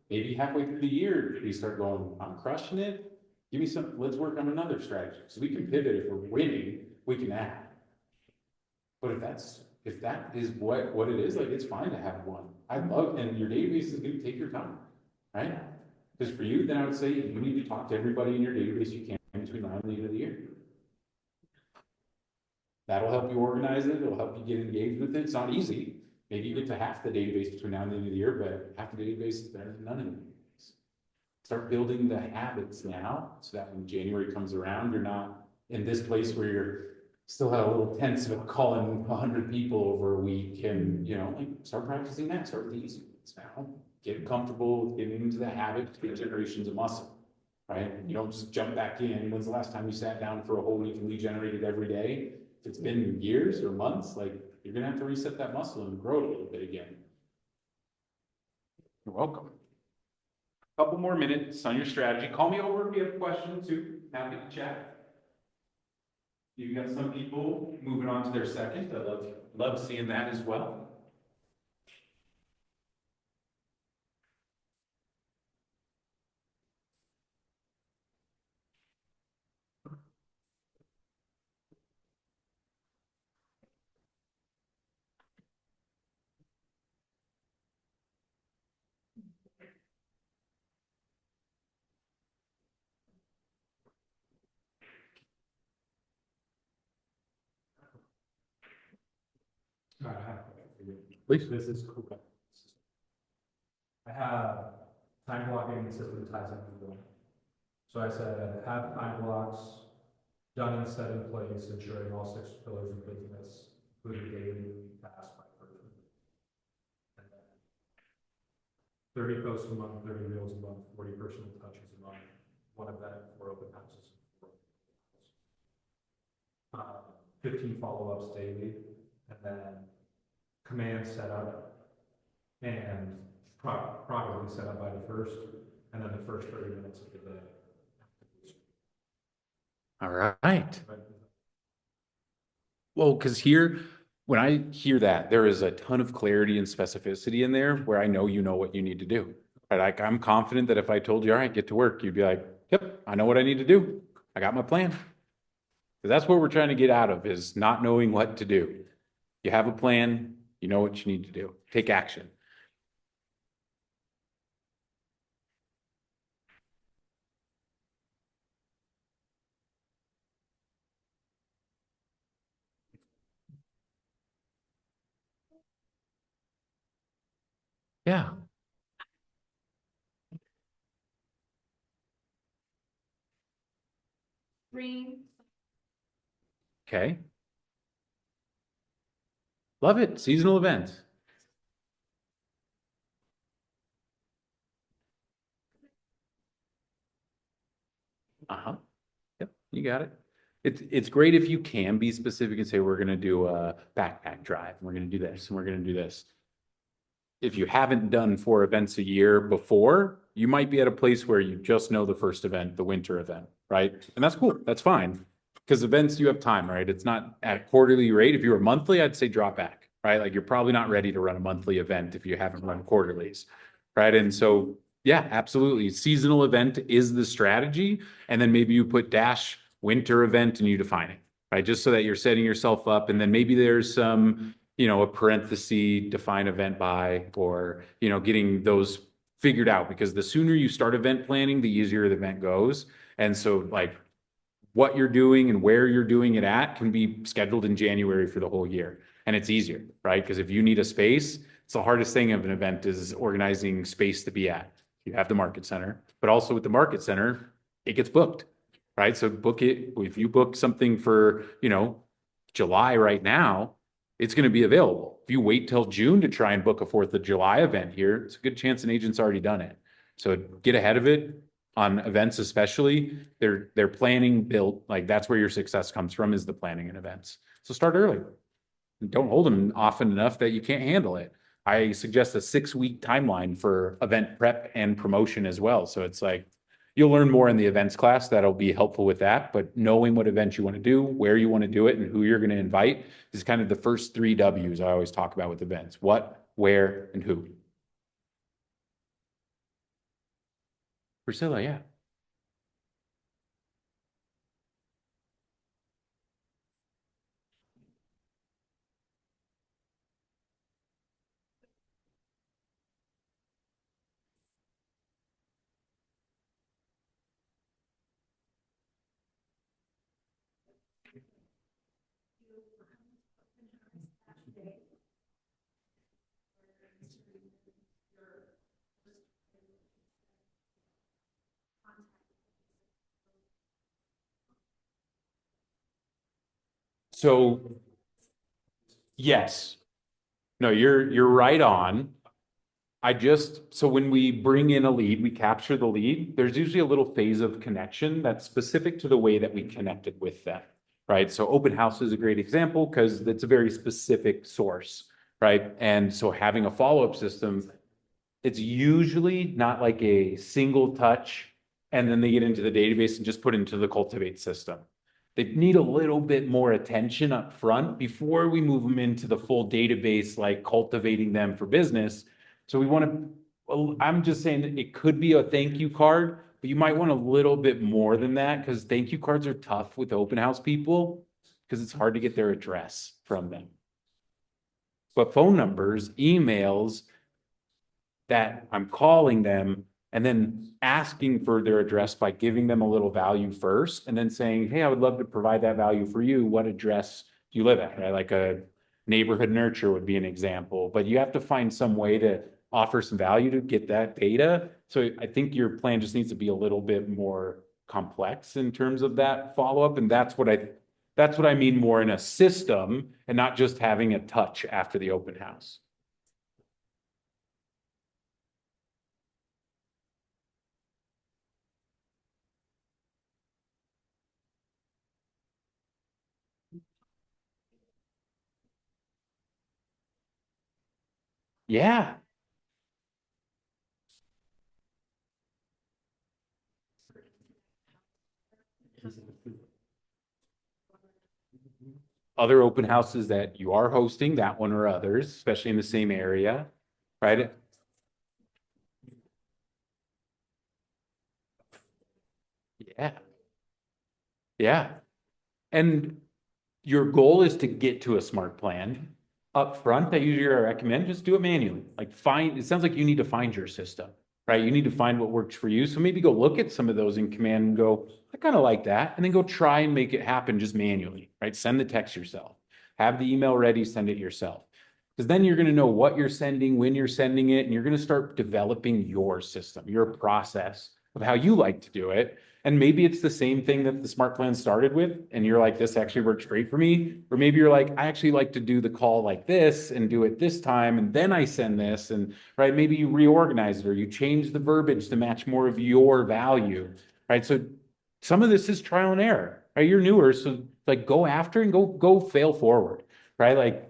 A: Maybe halfway through the year, you start going, I'm crushing it. Give me some, let's work on another strategy. So we can pivot. If we're winning, we can add. But if that is what it is, like it's fine to have one. I love, and your database is going to take your time, right? Because for you, then I would say you need to talk to everybody in your database you can between now and the end of the year. That'll help you organize it. It'll help you get engaged with it. It's not easy. Maybe you get to half the database between now and the end of the year, but half the database is better than none of the database. start building the habits now, so that when January comes around, you're not in this place where you're still have a little tense about calling 100 people over a week, and, you know, like, start practicing that, start with the easy ones now. Get comfortable with getting into the habit, create generations of muscle, right? You don't just jump back in. When's the last time you sat down for a whole week and lead generated every day? If it's been years or months, like, you're gonna have to reset that muscle and grow it a little bit again. You're welcome. Couple more minutes on your strategy. Call me over if you have questions too. Happy to chat. You got some people moving on to their second. I love seeing that as well.
B: All right, I have a question for you.
A: Please.
B: This is cool. I have time blocking system ties into one. So I said, have time blocks done and set in place, ensuring all 6 pillars of business, including daily tasks by person. And then 30 posts a month, 30 reels a month, 40 personal touches a month, 1 event, 4 open houses, 15 follow-ups daily, and then command setup and properly set up by the first, and then the first 30 minutes of the day.
A: All right. Well, because here, when I hear that, there is a ton of clarity and specificity in there where I know you know what you need to do. Right? Like, I'm confident that if I told you, all right, get to work, you'd be like, yep, I know what I need to do. I got my plan. That's what we're trying to get out of, is not knowing what to do. You have a plan, you know what you need to do. Take action. Yeah.
D: Green.
A: Okay. Love it. Seasonal events. Uh-huh. Yep, you got it. It's great if you can be specific and say, we're gonna do a backpack drive, and we're gonna do this, and we're gonna do this. If you haven't done 4 events a year before, you might be at a place where you just know the first event, the winter event, right? And that's cool, that's fine. Because events, you have time, right? It's not at a quarterly rate. If you were monthly, I'd say drop back, right? Like, you're probably not ready to run a monthly event if you haven't run quarterlies, right? And so, yeah, absolutely. Seasonal event is the strategy. And then maybe you put dash winter event and you define it, right? Just so that you're setting yourself up. And then maybe there's some, you know, a parenthesis, define event by, or, you know, getting those figured out, because the sooner you start event planning, the easier the event goes. And so, like, what you're doing and where you're doing it at can be scheduled in January for the whole year. And it's easier, right? Because if you need a space, it's the hardest thing of an event is organizing space to be at. You have the market center, but also with the market center, it gets booked, right? So book it. If you book something for, you know, July right now, it's going to be available. If you wait till June to try and book a 4th of July event here, it's a good chance an agent's already done it. So get ahead of it on events, especially. They're planning built, like, that's where your success comes from, is the planning and events. So start early. Don't hold them often enough that you can't handle it. I suggest a 6-week timeline for event prep and promotion as well. So it's like, you'll learn more in the events class. That'll be helpful with that. But knowing what events you want to do, where you want to do it, and who you're going to invite is kind of the first 3 W's I always talk about with events: what, where, and who. Priscilla, yeah. So yes, no, you're right on. So when we bring in a lead, we capture the lead, there's usually a little phase of connection that's specific to the way that we connected with them, right? So open house is a great example because it's a very specific source, right? And so having a follow-up system, it's usually not like a single touch and then they get into the database and just put into the Cultivate system. They need a little bit more attention up front before we move them into the full database, like cultivating them for business. So we want to, well, I'm just saying that it could be a thank you card, but you might want a little bit more than that because thank you cards are tough with open house people because it's hard to get their address from them. But phone numbers, emails, that I'm calling them and then asking for their address by giving them a little value first and then saying, hey, I would love to provide that value for you. What address do you live at? Right? Like a neighborhood nurture would be an example, but you have to find some way to offer some value to get that data. So I think your plan just needs to be a little bit more complex in terms of that follow-up. And that's what I mean more in a system and not just having a touch after the open house. Yeah. Other open houses that you are hosting, that one or others, especially in the same area, right? Yeah, yeah. And your goal is to get to a smart plan up front. I usually recommend just do it manually. Like it sounds like you need to find your system, right? You need to find what works for you. So maybe go look at some of those in command and go, I kind of like that. And then go try and make it happen just manually, right? Send the text yourself. Have the email ready, send it yourself. Because then you're going to know what you're sending, when you're sending it, and you're going to start developing your system, your process of how you like to do it. And maybe it's the same thing that the smart plan started with, and you're like, this actually works great for me. Or maybe you're like, I actually like to do the call like this and do it this time, and then I send this. And right, maybe you reorganize it or you change the verbiage to match more of your value. Right. So some of this is trial and error. Right. You're newer. So like go after and go fail forward. Right. Like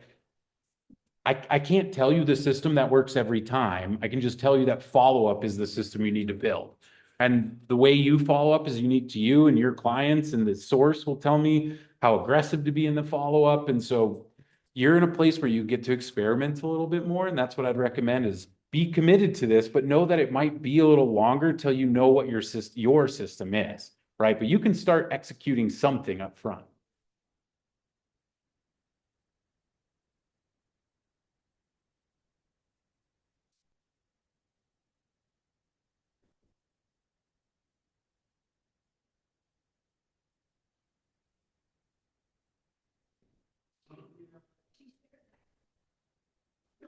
A: I can't tell you the system that works every time. I can just tell you that follow-up is the system you need to build. And the way you follow up is unique to you and your clients, and the source will tell me how aggressive to be in the follow-up. And so you're in a place where you get to experiment a little bit more. And that's what I'd recommend is be committed to this, but know that it might be a little longer till you know what your system is, right? But you can start executing something up front.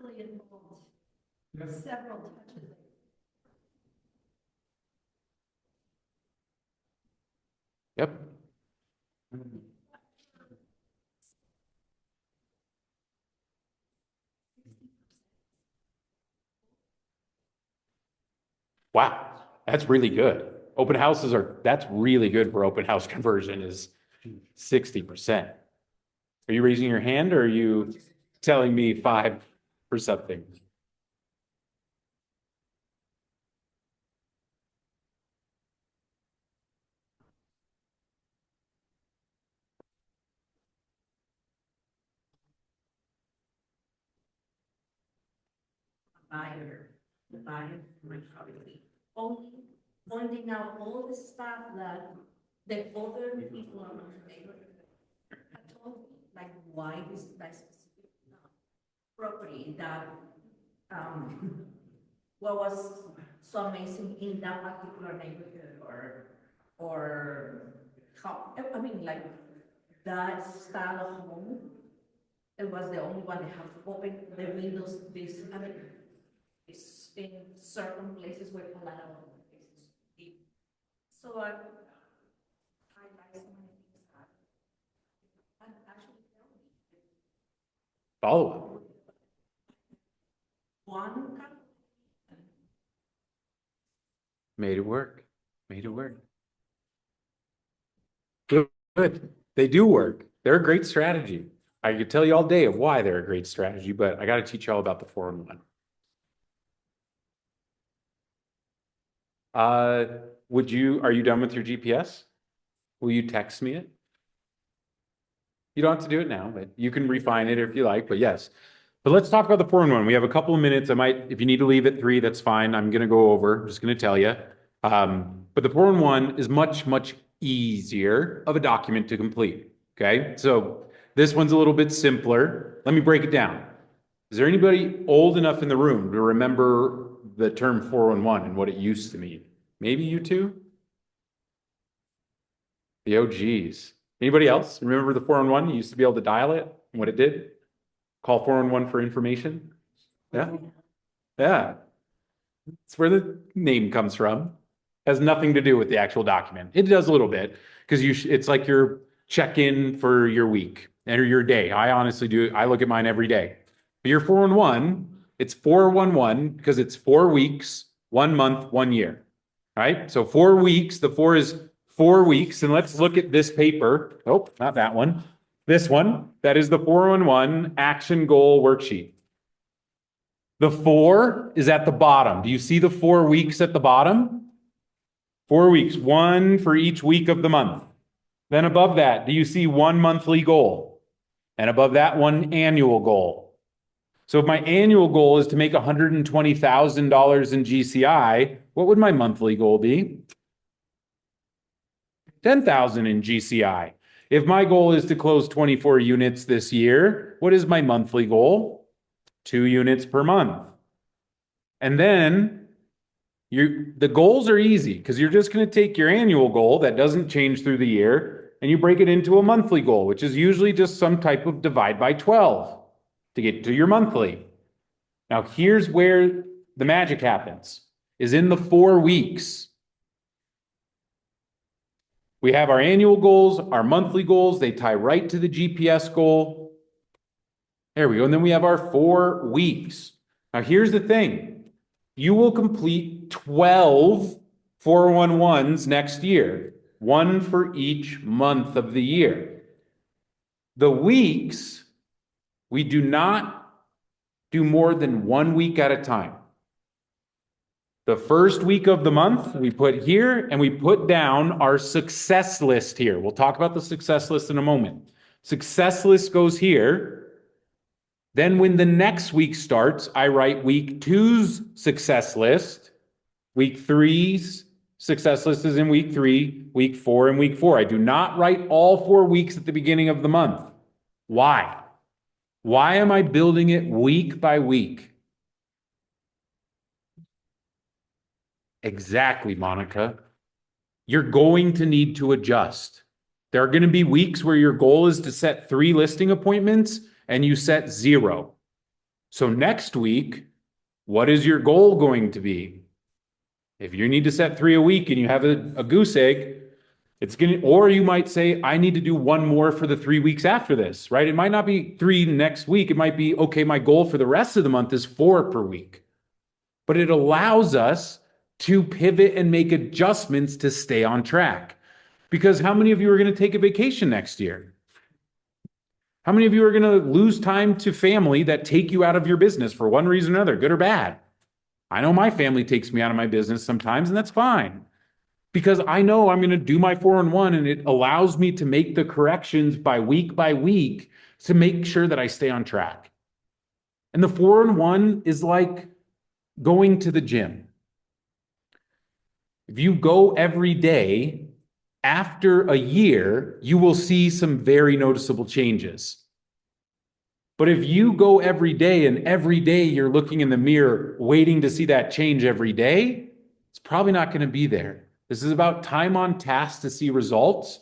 D: Really involved
B: Yes.
D: several touches.
A: Yep. Wow, that's really good. That's really good for open house conversion is 60%. Are you raising your hand or are you telling me five for something?
D: Buyer, the buyer, my property. Only pointing out all the stuff that the other people are not able to. I told me, like, why this that specific property that, what was so amazing in that particular neighborhood or how, I mean, like, that style of home, it was the only one that have opened the windows, this, I mean, it's in certain places where a lot of places. So I like so many things that, and actually
A: Follow-up.
D: One,
A: Made it work. Made it work. Good. Good. They do work. They're a great strategy. I could tell you all day of why they're a great strategy, but I got to teach you all about the 4-in-1. Are you done with your GPS? Will you text me it? You don't have to do it now, but you can refine it if you like, but yes. But let's talk about the 4-in-1. We have a couple of minutes. If you need to leave at 3, that's fine. I'm going to go over. I'm just going to tell you. But the 4-in-1 is much, much easier of a document to complete. Okay. So this one's a little bit simpler. Let me break it down. Is there anybody old enough in the room to remember the term 4-in-1 and what it used to mean? Maybe you two? The OGs. Anybody else remember the 4-in-1? You used to be able to dial it and what it did? Call 4-in-1 for information? Yeah. Yeah. It's where the name comes from. Has nothing to do with the actual document. It does a little bit because it's like your check-in for your week or your day. I honestly do. I look at mine every day. But your 4-in-1, it's 411 because it's 4 weeks, 1 month, 1 year. All right. So 4 weeks. The 4 is 4 weeks. And let's look at this paper. Oh, not that one. This one. That is the 4-in-1 action goal worksheet. The 4 is at the bottom. Do you see the 4 weeks at the bottom? 4 weeks, 1 for each week of the month. Then above that, do you see 1 monthly goal? And above that, 1 annual goal. So if my annual goal is to make $120,000 in GCI, what would my monthly goal be? 10,000 in GCI. If my goal is to close 24 units this year, what is my monthly goal? 2 units per month. And then the goals are easy because you're just going to take your annual goal that doesn't change through the year and you break it into a monthly goal, which is usually just some type of divide by 12 to get to your monthly. Now, here's where the magic happens, is in the 4 weeks. We have our annual goals, our monthly goals. They tie right to the GPS goal. There we go. And then we have our 4 weeks. Now, here's the thing. You will complete 12 4-in-1s next year, 1 for each month of the year. The weeks, we do not do more than 1 week at a time. The first week of the month, we put here, and we put down our success list here. We'll talk about the success list in a moment. Success list goes here. Then when the next week starts, I write week 2's success list. Week 3's success list is in week 3, week 4, and week 4. I do not write all 4 weeks at the beginning of the month. Why? Why am I building it week by week? Exactly, Monica. You're going to need to adjust. There are going to be weeks where your goal is to set 3 listing appointments and you set 0. So next week, what is your goal going to be? If you need to set 3 a week and you have a goose egg, or you might say, I need to do 1 more for the 3 weeks after this, right? It might not be 3 next week. It might be, okay, my goal for the rest of the month is 4 per week. But it allows us to pivot and make adjustments to stay on track. Because how many of you are going to take a vacation next year? How many of you are going to lose time to family that take you out of your business for one reason or another, good or bad? I know my family takes me out of my business sometimes, and that's fine. Because I know I'm going to do my 4-in-1, and it allows me to make the corrections by week to make sure that I stay on track. And the 4-in-1 is like going to the gym. If you go every day, after a year, you will see some very noticeable changes. But if you go every day and every day you're looking in the mirror, waiting to see that change every day, it's probably not going to be there. This is about time on task to see results.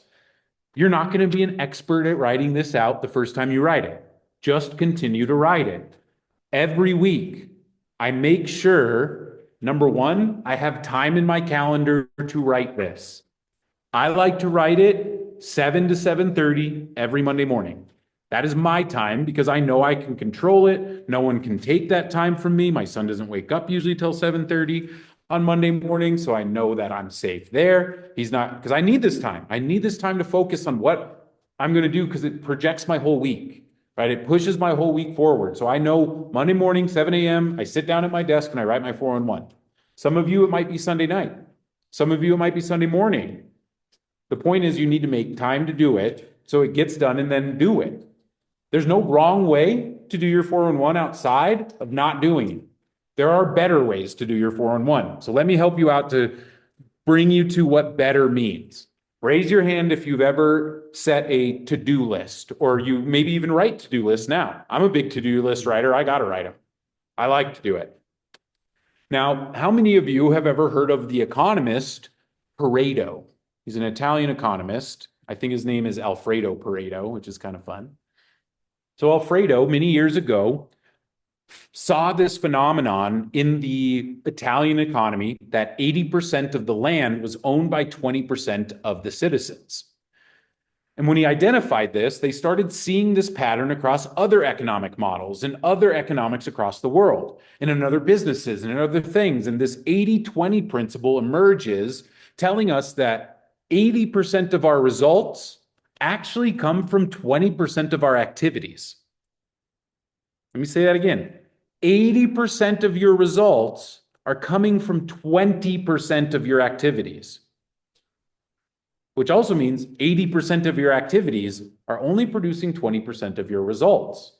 A: You're not going to be an expert at writing this out the first time you write it. Just continue to write it. Every week, I make sure, number 1, I have time in my calendar to write this. I like to write it 7 to 7:30 every Monday morning. That is my time because I know I can control it. No one can take that time from me. My son doesn't wake up usually till 7:30 on Monday morning, so I know that I'm safe there. He's not, because I need this time. I need this time to focus on what I'm going to do because it projects my whole week, right? It pushes my whole week forward. So I know Monday morning, 7 a.m., I sit down at my desk and I write my 411. Some of you, it might be Sunday night. Some of you, it might be Sunday morning. The point is you need to make time to do it so it gets done and then do it. There's no wrong way to do your 411 outside of not doing it. There are better ways to do your 411. So let me help you out to bring you to what better means. Raise your hand if you've ever set a to-do list, or you maybe even write to-do lists now. I'm a big to-do list writer. I got to write them. I like to do it. Now, how many of you have ever heard of the economist Pareto? He's an Italian economist. I think his name is Alfredo Pareto, which is kind of fun. So Alfredo, many years ago, saw this phenomenon in the Italian economy that 80% of the land was owned by 20% of the citizens. And when he identified this, they started seeing this pattern across other economic models and other economics across the world and in other businesses and in other things. And this 80-20 principle emerges, telling us that 80% of our results actually come from 20% of our activities. Let me say that again. 80% of your results are coming from 20% of your activities, which also means 80% of your activities are only producing 20% of your results.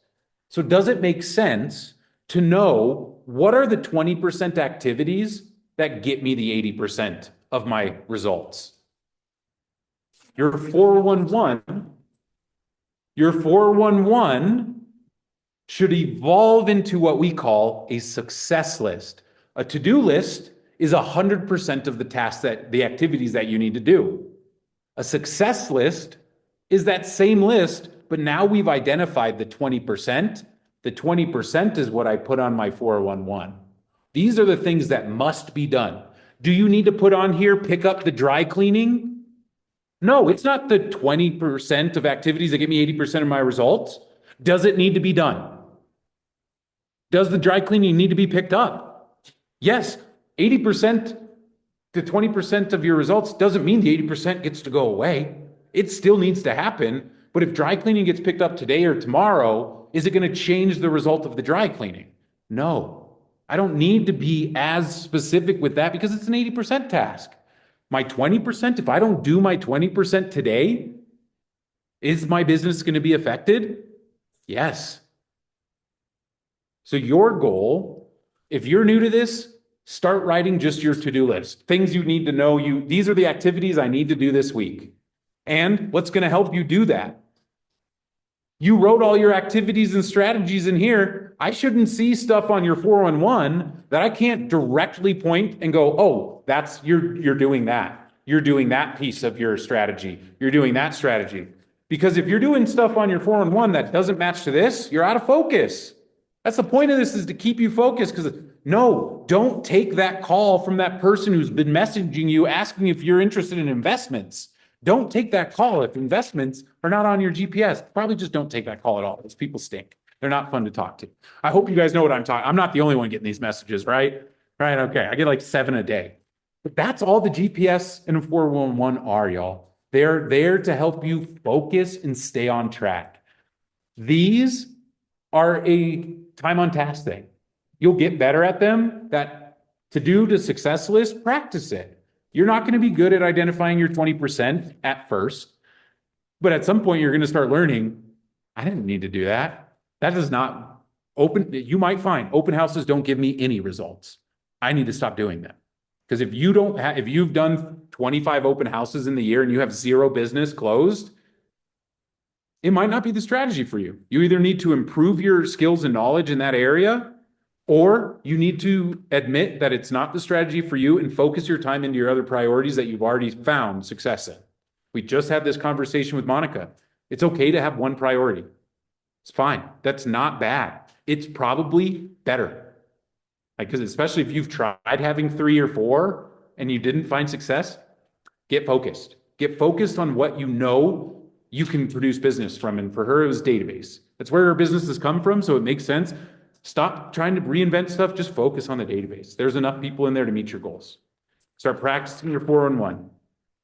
A: So does it make sense to know what are the 20% activities that get me the 80% of my results? Your 411 should evolve into what we call a success list. A to-do list is 100% of the tasks the activities that you need to do. A success list is that same list, but now we've identified the 20%. The 20% is what I put on my 411. These are the things that must be done. Do you need to put on here, pick up the dry cleaning? No, it's not the 20% of activities that get me 80% of my results. Does it need to be done? Does the dry cleaning need to be picked up? Yes, 80% to 20% of your results doesn't mean the 80% gets to go away. It still needs to happen. But if dry cleaning gets picked up today or tomorrow, is it going to change the result of the dry cleaning? No, I don't need to be as specific with that because it's an 80% task. My 20%, if I don't do my 20% today, is my business going to be affected? Yes. So your goal, if you're new to this, start writing just your to-do list. Things you need to know. These are the activities I need to do this week. And what's going to help you do that? You wrote all your activities and strategies in here. I shouldn't see stuff on your 411 that I can't directly point and go, oh, you're doing that. You're doing that piece of your strategy. You're doing that strategy. Because if you're doing stuff on your 411 that doesn't match to this, you're out of focus. That's the point of this, is to keep you focused. Because no, don't take that call from that person who's been messaging you asking if you're interested in investments. Don't take that call if investments are not on your GPS. Probably just don't take that call at all. Those people stink. They're not fun to talk to. I hope you guys know what I'm talking. I'm not the only one getting these messages, right? Right, okay. I get like 7 a day. But that's all the GPS and 411 are, y'all. They're there to help you focus and stay on track. These are a time on task thing. You'll get better at them. That to success list, practice it. You're not going to be good at identifying your 20% at first, but at some point you're going to start learning, I didn't need to do that. That does not you might find open houses don't give me any results. I need to stop doing that. Because if you've done 25 open houses in the year and you have 0 business closed, it might not be the strategy for you. You either need to improve your skills and knowledge in that area, or you need to admit that it's not the strategy for you and focus your time into your other priorities that you've already found success in. We just had this conversation with Monica. It's okay to have one priority. It's fine. That's not bad. It's probably better. Because especially if you've tried having 3 or 4 and you didn't find success, get focused. Get focused on what you know you can produce business from. And for her, it was database. That's where her business has come from, so it makes sense. Stop trying to reinvent stuff. Just focus on the database. There's enough people in there to meet your goals. Start practicing your 4-on-1.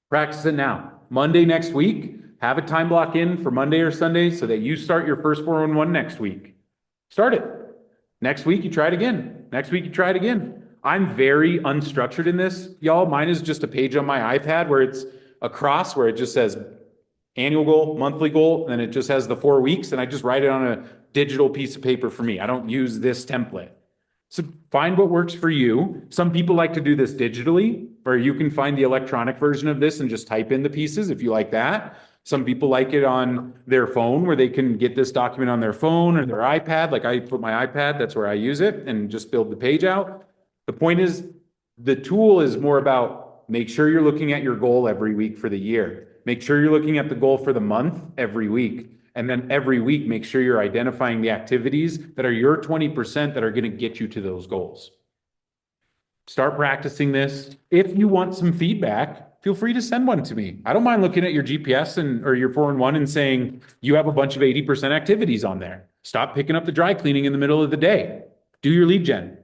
A: Practice it now. Monday next week, have a time block in for Monday or Sunday so that you start your first 4-on-1 next week. Start it. Next week, you try it again. Next week, you try it again. I'm very unstructured in this, y'all. Mine is just a page on my iPad where it's a cross where it just says annual goal, monthly goal, and it just has the 4 weeks, and I just write it on a digital piece of paper for me. I don't use this template. So find what works for you. Some people like to do this digitally, or you can find the electronic version of this and just type in the pieces if you like that. Some people like it on their phone where they can get this document on their phone or their iPad. Like I put my iPad, that's where I use it, and just build the page out. The point is, the tool is more about make sure you're looking at your goal every week for the year. Make sure you're looking at the goal for the month every week. And then every week, make sure you're identifying the activities that are your 20% that are going to get you to those goals. Start practicing this. If you want some feedback, feel free to send one to me. I don't mind looking at your GPS or your 4-in-1 and saying, you have a bunch of 80% activities on there. Stop picking up the dry cleaning in the middle of the day. Do your lead gen,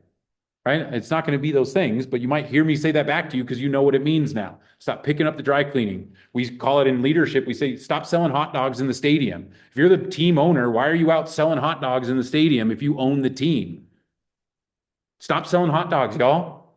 A: right? It's not going to be those things, but you might hear me say that back to you because you know what it means now. Stop picking up the dry cleaning. We call it in leadership, we say, stop selling hot dogs in the stadium. If you're the team owner, why are you out selling hot dogs in the stadium if you own the team? Stop selling hot dogs, y'all.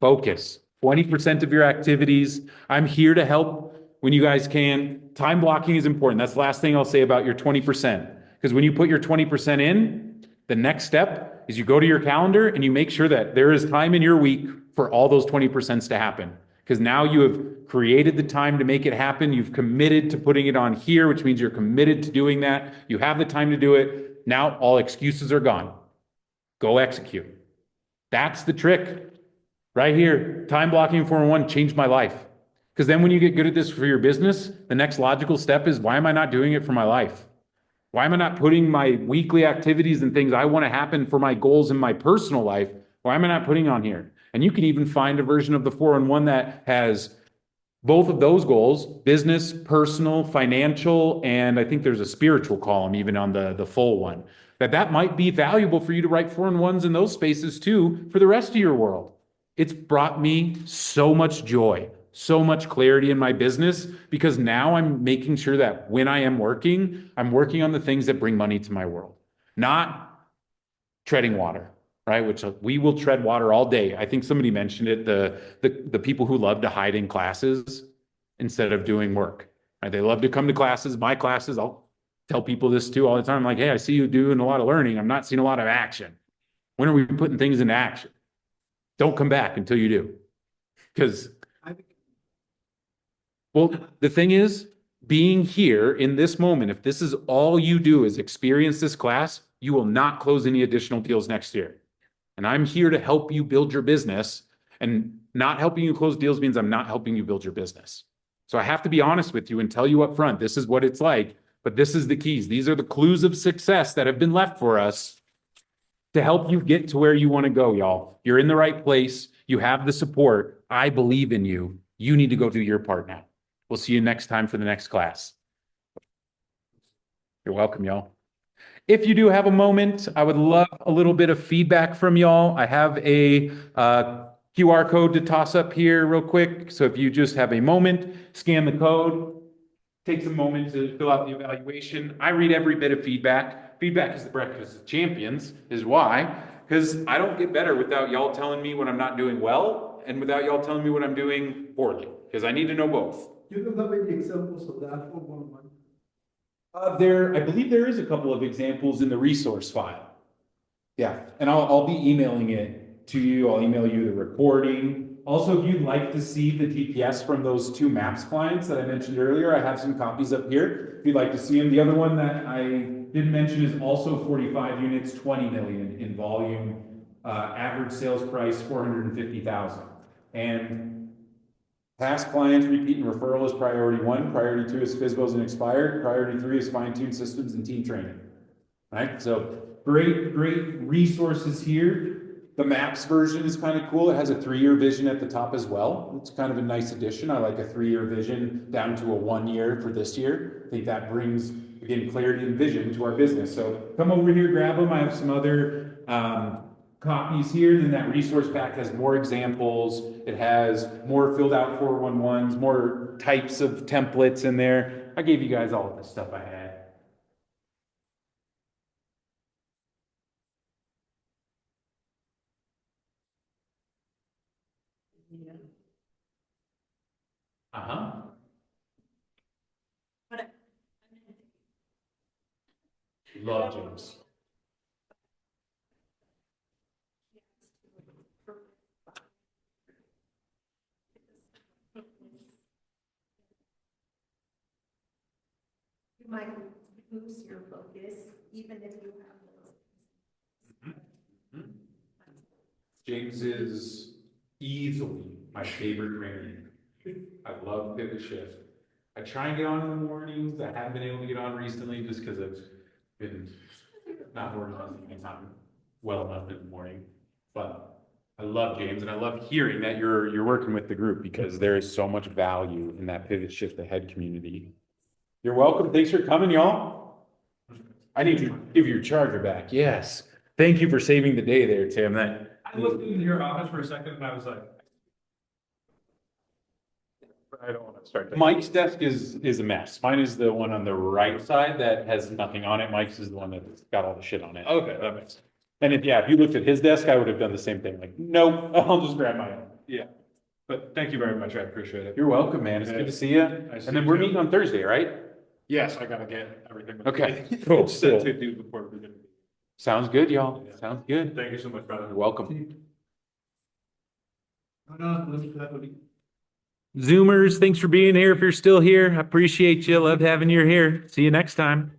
A: Focus. 20% of your activities. I'm here to help when you guys can. Time blocking is important. That's the last thing I'll say about your 20%. Because when you put your 20% in, the next step is you go to your calendar and you make sure that there is time in your week for all those 20% to happen. Because now you have created the time to make it happen. You've committed to putting it on here, which means you're committed to doing that. You have the time to do it. Now all excuses are gone. Go execute. That's the trick. Right here, time blocking 4-in-1 changed my life. Because then when you get good at this for your business, the next logical step is, why am I not doing it for my life? Why am I not putting my weekly activities and things I want to happen for my goals in my personal life? Why am I not putting on here? And you can even find a version of the 4-in-1 that has both of those goals, business, personal, financial, and I think there's a spiritual column even on the full one. That might be valuable for you to write 4-in-1s in those spaces too for the rest of your world. It's brought me so much joy, so much clarity in my business, because now I'm making sure that when I am working, I'm working on the things that bring money to my world, not treading water, right? Which we will tread water all day. I think somebody mentioned it, the people who love to hide in classes instead of doing work, right? They love to come to classes, my classes. I'll tell people this too all the time. I'm like, hey, I see you doing a lot of learning. I'm not seeing a lot of action. When are we putting things into action? Don't come back until you do. Because, well, the thing is, being here in this moment, if this is all you do is experience this class, you will not close any additional deals next year. And I'm here to help you build your business. And not helping you close deals means I'm not helping you build your business. So I have to be honest with you and tell you up front, this is what it's like, but this is the keys. These are the clues of success that have been left for us to help you get to where you want to go, y'all. You're in the right place. You have the support. I believe in you. You need to go do your part now. We'll see you next time for the next class. You're welcome, y'all. If you do have a moment, I would love a little bit of feedback from y'all. I have a QR code to toss up here real quick. So if you just have a moment, scan the code, take a moment to fill out the evaluation. I read every bit of feedback. Feedback is the breakfast of champions, is why. Because I don't get better without y'all telling me when I'm not doing well and without y'all telling me when I'm doing poorly. Because I need to know both.
C: You don't have any examples of that for 1-on-1?
A: I believe there is a couple of examples in the resource file. Yeah, and I'll be emailing it to you. I'll email you the recording. Also, if you'd like to see the TPS from those 2 MAPS clients that I mentioned earlier, I have some copies up here. If you'd like to see them. The other one that I didn't mention is also 45 units, 20 million in volume, average sales price 450,000. And past clients, repeat and referral is priority 1. Priority 2 is FSBOs and expired. Priority 3 is fine-tuned systems and team training. Right? So great resources here. The Maps version is kind of cool. It has a 3-year vision at the top as well. It's kind of a nice addition. I like a 3-year vision down to a 1-year for this year. I think that brings, again, clarity and vision to our business. So come over here, grab them. I have some other copies here. Then that resource pack has more examples. It has more filled out 411s, more types of templates in there. I gave you guys all of the stuff I had. Uh-huh.
D: But
A: Love James.
E: You might lose your focus, even if you have those.
A: James is easily my favorite training. I love pivot shift. I try and get on in the mornings. I haven't been able to get on recently just because I've been not organizing my time well enough in the morning. But I love James, and I love hearing that you're working with the group because there is so much value in that pivot shift ahead community. You're welcome. Thanks for coming, y'all. I need to give your charger back. Yes. Thank you for saving the day there, Tim. That
B: I looked in your office for a second and I was like, I don't want to start.
A: Mike's desk is a mess. Mine is the one on the right side that has nothing on it. Mike's is the one that's got all the shit on it.
B: Okay, that makes sense.
A: And if you looked at his desk, I would have done the same thing. Like, nope, I'll just grab my own.
B: Yeah. But thank you very much. I appreciate it.
A: You're welcome, man. It's good to see you.
B: I see
A: And then
B: you
A: we're
B: too.
A: meeting on Thursday, right?
B: Yes, I gotta get everything.
A: Okay, cool,
B: Set
A: cool.
B: to do before we begin.
A: Sounds good, y'all.
B: Yeah.
A: Sounds good.
B: Thank you so much, brother.
A: You're welcome.
C: No,
A: Zoomers, thanks for being here. If you're still here, I appreciate you. Love having you here. See you next time.